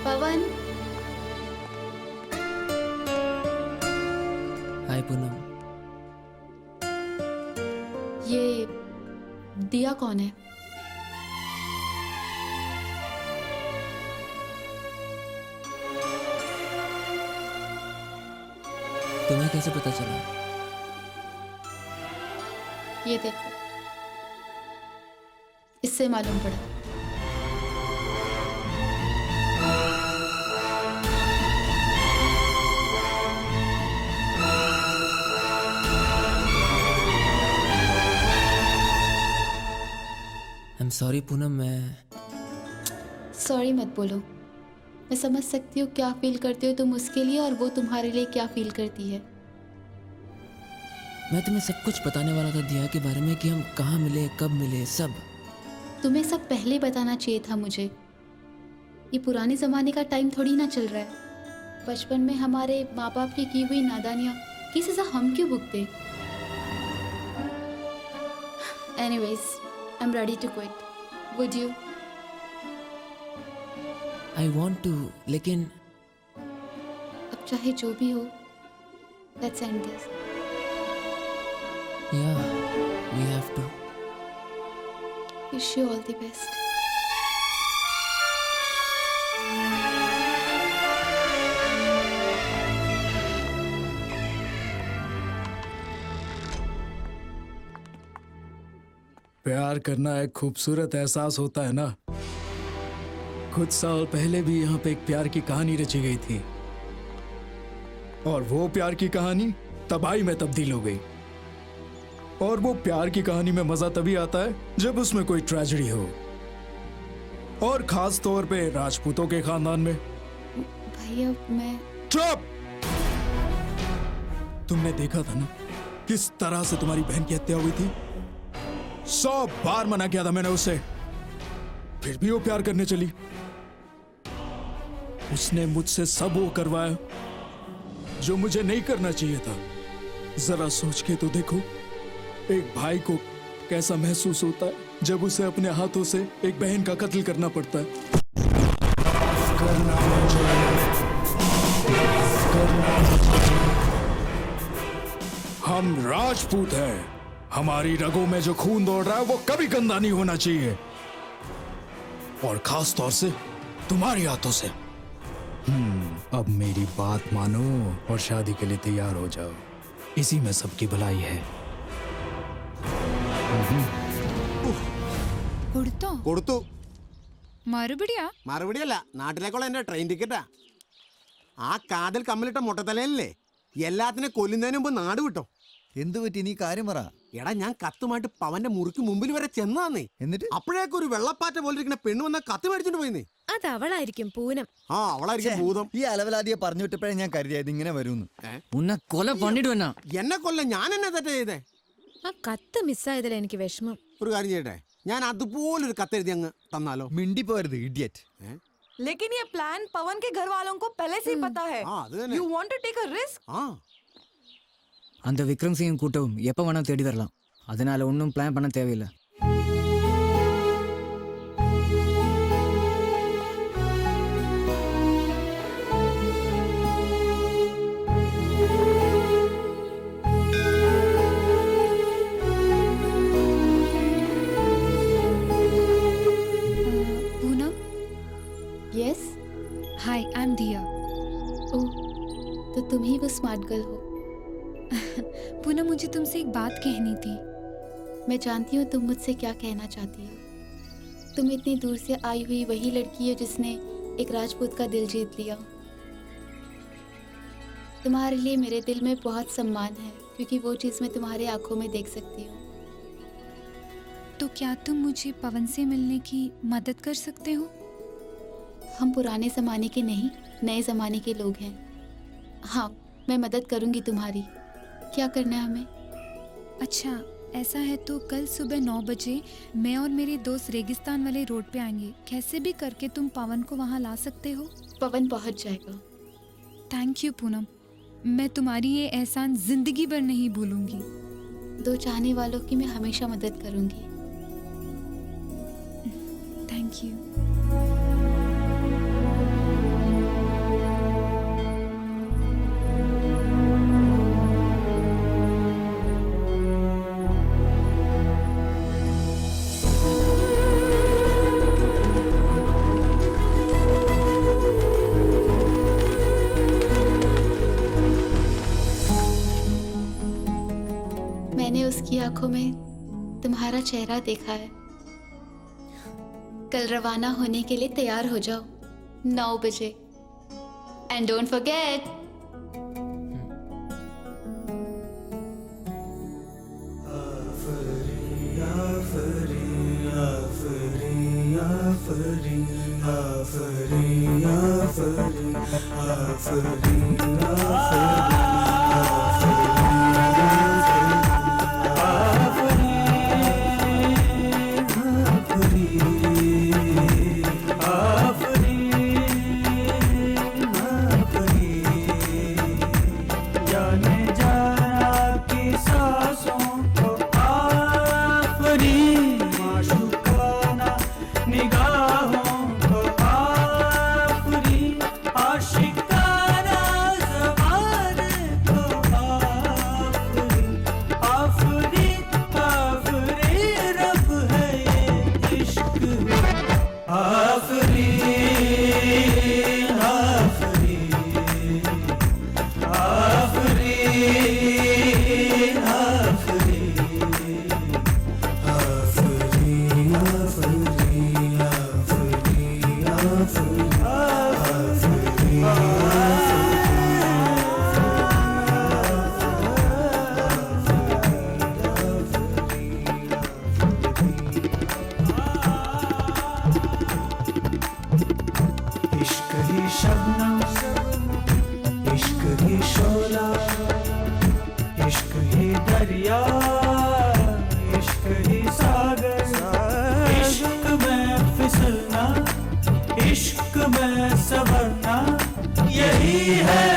पवन. हाय पूनम. ये दिया कौन है? तुम्हें कैसे पता चला? ये देखो, इससे मालूम पड़ा. सॉरी पूनम, मैं सॉरी मत बोलो. मैं समझ सकती हूँ क्या फील करते हो तुम उसके लिए, और वो तुम्हारे लिए क्या फील करती है. मैं तुम्हें सब कुछ बताने वाला था दिया के बारे में, कि हम कहाँ मिले, कब मिले, सब. तुम्हें सब पहले बताना चाहिए था मुझे. ये पुराने ज़माने का टाइम थोड़ी ना चल रहा है. बचपन में हमारे माँ बाप की हुई नादानियाँ की सज़ा हम क्यों भुगते. Anyways, I'm ready to quit. Would you? I want to, लेकिन चाहे जो भी हो, let's end this. Yeah, we have to. Wish you all the best. प्यार करना एक खूबसूरत एहसास होता है ना। कुछ साल पहले भी यहाँ पे एक प्यार की कहानी रची गई थी, और वो प्यार की कहानी तबाही में तब्दील हो गई। और वो प्यार की कहानी में मजा तभी आता है जब उसमें कोई ट्रेजेडी हो, और खास तौर पे राजपूतों के खानदान में। भैया मैं चुप! तुमने देखा था ना किस तरह से तुम्हारी बहन की हत्या हुई थी। 100 बार मना किया था मैंने उसे, फिर भी वो प्यार करने चली। उसने मुझसे सब वो करवाया जो मुझे नहीं करना चाहिए था। जरा सोच के तो देखो, एक भाई को कैसा महसूस होता है जब उसे अपने हाथों से एक बहन का कत्ल करना पड़ता है। हम राजपूत हैं, हमारी रगों में जो खून दौड़ रहा है वो कभी गंदा नहीं होना चाहिए, और खास तौर से तुम्हारी हाथों से। अब मेरी बात मानो और शादी के लिए तैयार हो जाओ, इसी में सबकी भलाई है। കൊടുത്തു. മറുപടിയല്ല, നാട്ടിലേക്കുള്ള എന്റെ ട്രെയിൻ ടിക്കറ്റാ. ആ കാതൽ കമ്മലിട്ട മുട്ടത്തലയല്ലേ എല്ലാത്തിനെ കൊല്ലുന്നതിന് മുമ്പ് നാട് വിട്ടോ. എന്തു പറ്റി? നീ കാര്യം പറ. എടാ, ഞാൻ കത്തുമായിട്ട് പവന്റെ മുറിക്ക് മുമ്പിൽ വരെ ചെന്നാന്നേ. എന്നിട്ട് അപ്പോഴേക്കും ഒരു വെള്ളപ്പാറ്റ പോലെ ഇരിക്കുന്ന പെണ്ണ് വന്ന കത്ത് മേടിച്ചോണ്ട് പോയിന്നേ. അത് അവളായിരിക്കും, പൂനം. ആ, അവളായിരിക്കും ഭൂതം. ഈ അലവലാദിയെ പറഞ്ഞു വിട്ടപ്പോഴേ ഞാൻ കരുതിയത് ഇങ്ങനെ വരുമെന്ന്. ഉന്നെ കൊല പണിടുവന്നാ. എന്നെ കൊല്ല ഞാൻ എന്നെ തെറ്റ ചെയ്തേ. ആ കത്ത് മിസ്സായതിൽ എനിക്ക് വിഷമം. ഒരു കാര്യം ചെയ്യട്ടെ, ഞാൻ അതുപോലൊരു കത്തെഴുതി അങ്ങ് തന്നാലോ? മിണ്ടി പോരുത്, ഇഡിയറ്റ്. लेकिन ये प्लान पवन के घर वालों को पहले से ही पता है. You want to take a risk? அந்த விக்ரம் சிங் கூட்டவும் எப்போ வேணா தேடி வரலாம். அதனால ஒன்றும் பிளான் பண்ண தேவையில்லை. Poonam. Yes? Hi, I'm Diya. ओह, तो तुम ही वो स्मार्ट गर्ल हो। पूनम, मुझे तुमसे एक बात कहनी थी। मैं जानती हूँ तुम मुझसे क्या कहना चाहती हो। तुम इतनी दूर से आई हुई वही लड़की हो जिसने एक राजपूत का दिल जीत लिया। तुम्हारे लिए मेरे दिल में बहुत सम्मान है, क्योंकि वो चीज़ मैं तुम्हारी आंखों में देख सकती हूँ। तो क्या तुम मुझे पवन से मिलने की मदद कर सकते हो? हम पुराने ज़माने के नहीं, नए ज़माने के लोग हैं। हाँ, मैं मदद करूँगी तुम्हारी। क्या करना है हमें? अच्छा, ऐसा है तो कल सुबह 9 बजे मैं और मेरे दोस्त रेगिस्तान वाले रोड पे आएंगे। कैसे भी करके तुम पवन को वहाँ ला सकते हो? पवन पहुँच जाएगा। थैंक यू पूनम, मैं तुम्हारी ये एहसान जिंदगी भर नहीं भूलूंगी। दो चाहने वालों की मैं हमेशा मदद करूँगी। Thank you. मैंने उसकी आंखों में तुम्हारा चेहरा देखा है। कल रवाना होने के लिए तैयार हो जाओ 9 बजे। एंड डोंट फॉरगेट, निगाहों को आफरी आशिकाना शबनम इश्क ही शोला इश्क ही दरिया इश्क ही सागर इश्क में फिसलना इश्क में संवरना यही है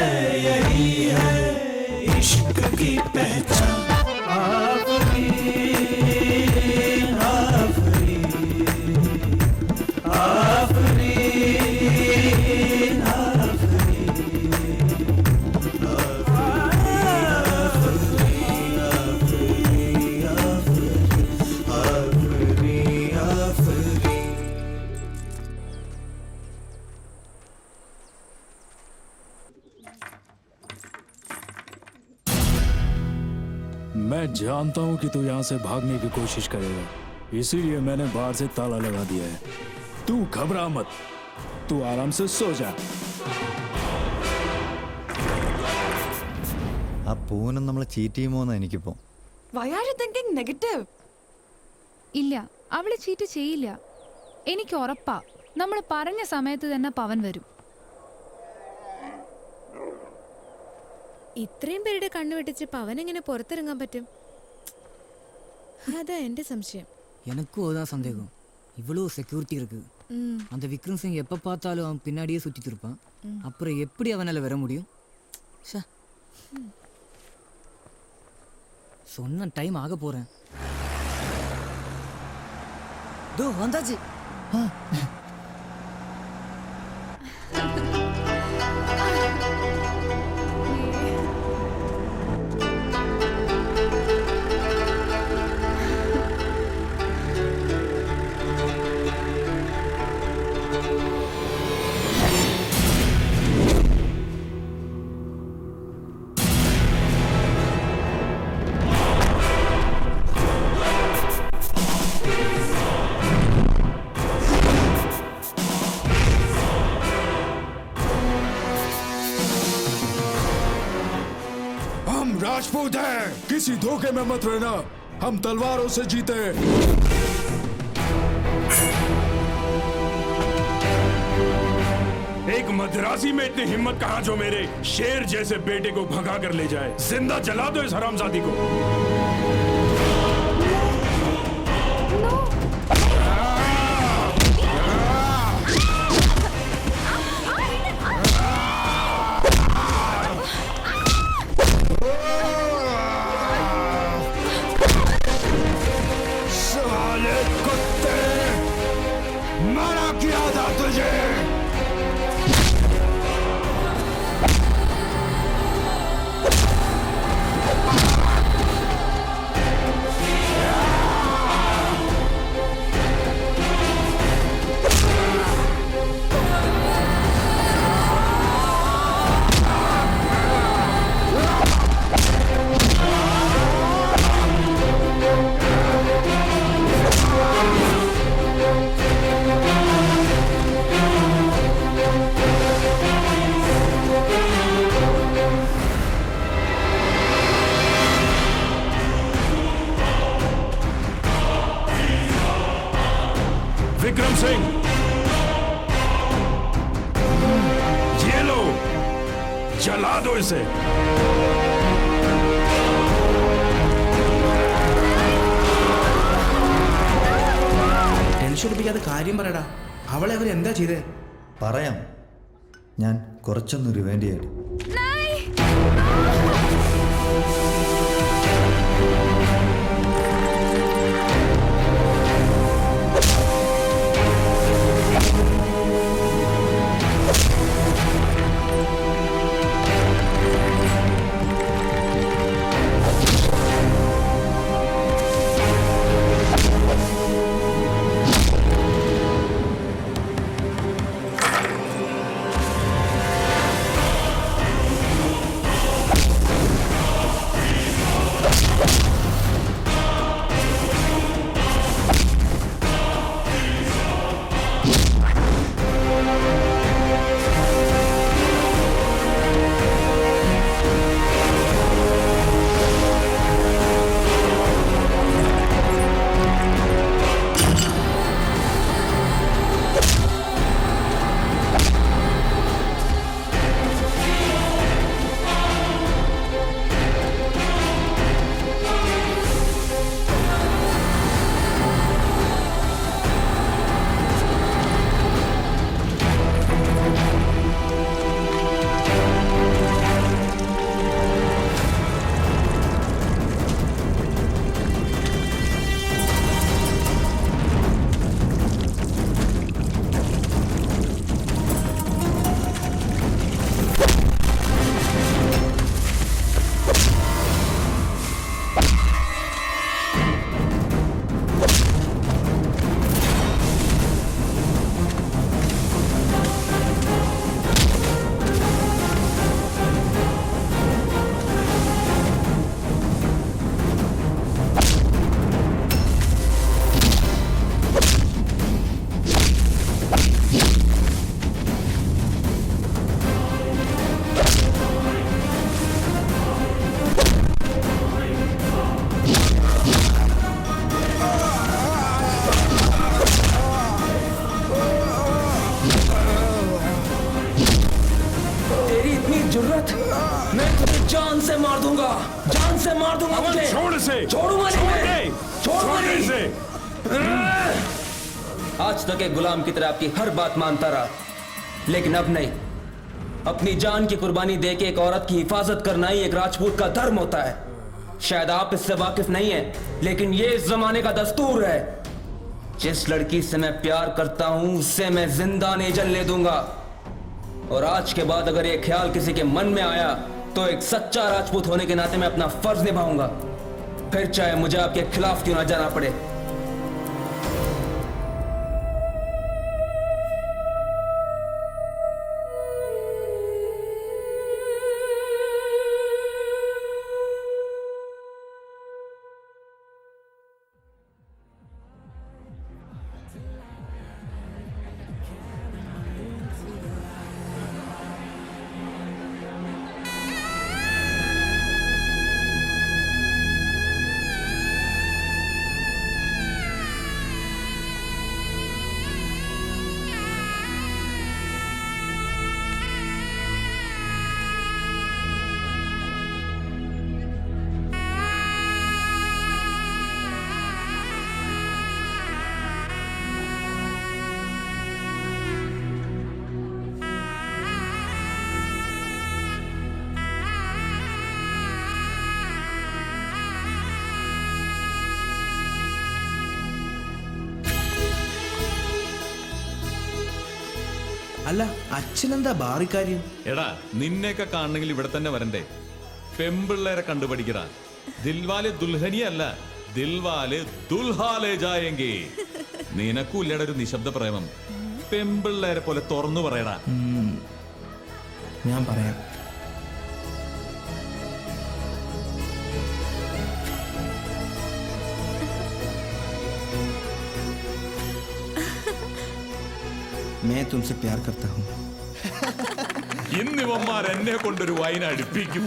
इश्क की पहचान आफरीन आफरीन आफरीन मैं जानता हूँ कि तू यहाँ से भागने की कोशिश करेगा, इसीलिए मैंने बाहर से ताला लगा दिया है। तू घबरा मत, तू आराम से सो जा। ആ പൂനം നമ്മളെ ചീറ്റ് ചെയ്യുമോന്ന് എനിക്കിപ്പോ. Why are you thinking negative? ഇല്ല, അവള് ചീറ്റ് ചെയ്യില്ല. എനിക്ക് ഉറപ്പാ, നമ്മൾ പറഞ്ഞ സമയത്ത് തന്നെ പവൻ വരും. ഇത്രയും പേരുടെ കണ്ണുവെട്ടിച്ച് പവൻ എങ്ങനെ പുറത്തിറങ്ങാൻ പറ്റും? അതാ എന്റെ സംശയം. எனக்கும் அதான் சந்தேகம். இவ்வளோ செக்யூரிட்டி இருக்கு. அந்த விக்ரம் சிங் எப்போ பார்த்தாலும் அவன் பின்னாடியே சுற்றிட்டு இருப்பான். அப்புறம் எப்படி அவனால் வர முடியும்? சொன்ன டைம் ஆக போறேன். தோ வந்தாச்சு. राजपूत है, किसी धोखे में मत रहना। हम तलवारों से जीते। एक मद्रासी में इतनी हिम्मत कहां जो मेरे शेर जैसे बेटे को भगा कर ले जाए। जिंदा जला दो इस हरामजादी को। विक्रम सिंह, ये लो, जला दो इसे। ടെൻഷൻ ഒപ്പിക്കാതെ കാര്യം പറയടാ. അവളെ അവർ എന്താ ചെയ്തേ? പറയാം, ഞാൻ കുറച്ചൊന്ന് റിവൈൻഡ് ചെയ്യട്ടെ. मार दूंगा, जान से मार दूंगा मुझे। छोड़ इसे, छोड़ूंगा नहीं, छोड़ूंगा छोड़ इसे। आज तक एक गुलाम की तरह आपकी हर बात मानता रहा, लेकिन अब नहीं। अपनी जान की कुर्बानी देके एक औरत की हिफाजत करना ही एक राजपूत का धर्म होता है। शायद आप इससे वाकिफ नहीं है, लेकिन ये इस जमाने का दस्तूर है। जिस लड़की से मैं प्यार करता हूं उससे मैं जिंदा नहीं जलने दूंगा। और आज के बाद अगर ये ख्याल किसी के मन में आया तो एक सच्चा राजपूत होने के नाते मैं अपना फर्ज निभाऊंगा, फिर चाहे मुझे आपके खिलाफ क्यों ना जाना पड़े। അല്ല അച്ഛനെന്താ ബാറിക്കാര്യം? എടാ നിന്നെയൊക്കെ കാണണമെങ്കിൽ ഇവിടെ തന്നെ വരണ്ടേ? പെമ്പിള്ളേരെ കണ്ടുപഠിക്കടാ. ദിൽവാലെ ദുൽഹനിയ അല്ല, ദിൽവാലെ ദുൽഹാലെ ജായെങ്കി. നിനക്കൂല്ലയുടെ ഒരു നിശബ്ദ പ്രേമം. പെമ്പിള്ളേരെ പോലെ തുറന്നു പറയടാ. ഞാൻ പറയാം. मैं तुमसे प्यार करता हूँ. ഇന്നിവന്മാർ എന്നെ കൊണ്ടൊരു വൈൻ അടുപ്പിക്കും.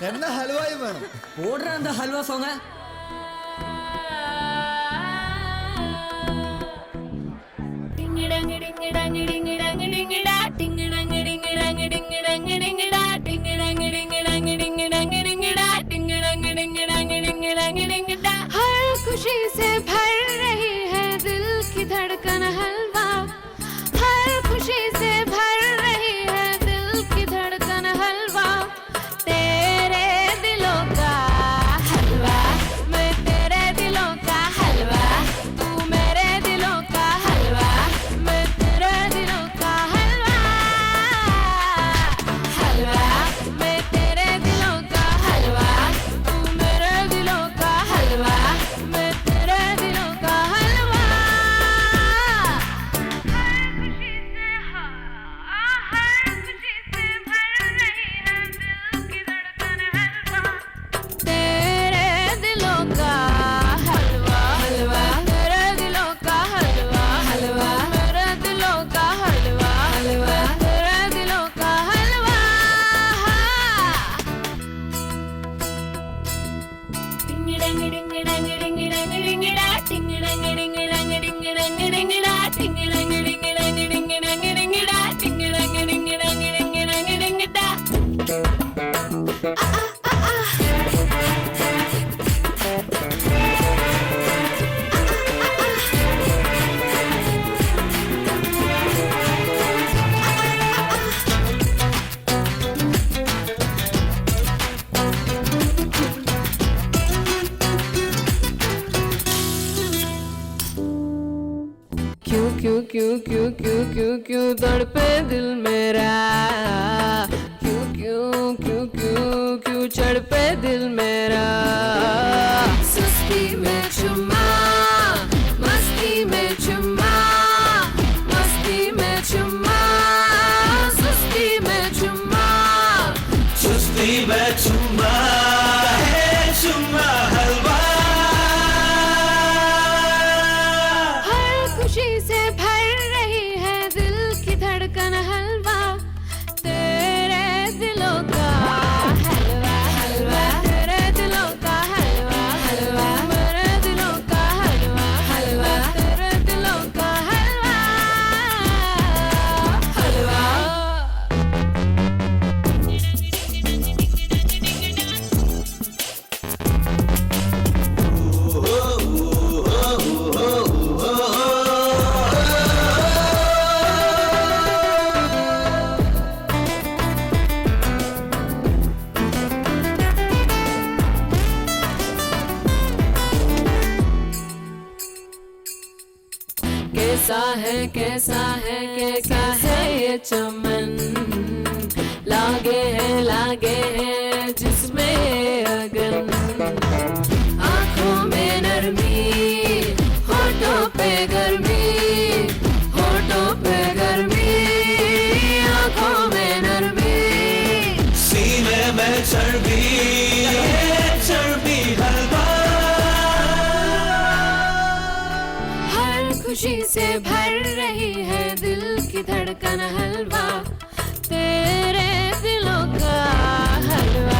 എന്നാ ഹൽവായി വേണം. ഓർഡർ എന്താ ഹൽവ സോങ്? हर खुशी से भर रही है दिल की धड़कन हलवा, हर खुशी से भर रही है दिल की धड़कन हलवा। तेरे दिलों का हलवा, मैं तेरे दिलों का हलवा, तू मेरे दिलों का हलवा, मैं तेरे दिलों का हलवा। हलवा मैं तेरे दिलों का हलवा, तू मेरे दिलों का हलवा, मैं तेरे दिलों का हलवा। तेरे दिलों का हलवा, हलवा तेरे दिलों का हलवा, हलवा मेरे दिलों का हलवा, हलवा तेरे दिलों का हलवा। टिंग डंग डिंग डंग डिंग डंग डिंगड़ा, टिंग डंग डिंग डंग डिंग डंग डिंगड़ा, टिंग डंग डिंग डंग डिंग डंग डिंगड़ा, टिंग डंग डिंग डंग डिंग डंग डिंगड़ा। क्यों क्यों क्यों क्यों क्यों क्यों क्यों तड़पे दिल मेरा, क्यों क्यों क्यों क्यों क्यों चढ़पे दिल मेरा। सुस्ती में चुम्मा, मस्ती में चुम्मा, मस्ती में चुम्मा, सुस्ती में चुम्मा, सुस्ती में चुम्मा है चुम्मा हलवा। हर खुशी से भर रही है दिल की धड़कन हलवा। तेरे दिलों का हलवा, हलवा तेरे दिलों का हलवा, हलवा मेरे दिलों का हलवा, कैसा है कैसा है ये चमन, लागे है जिसमें अगन, आंखों में नरमी, होठों पे गर्मी, होठों पे गर्मी, आंखों में नरमी, सीने में चर्बी हलवा, हर खुशी से भर रही है दिल की धड़कन हलवा, तेरे दिलों का हलवा।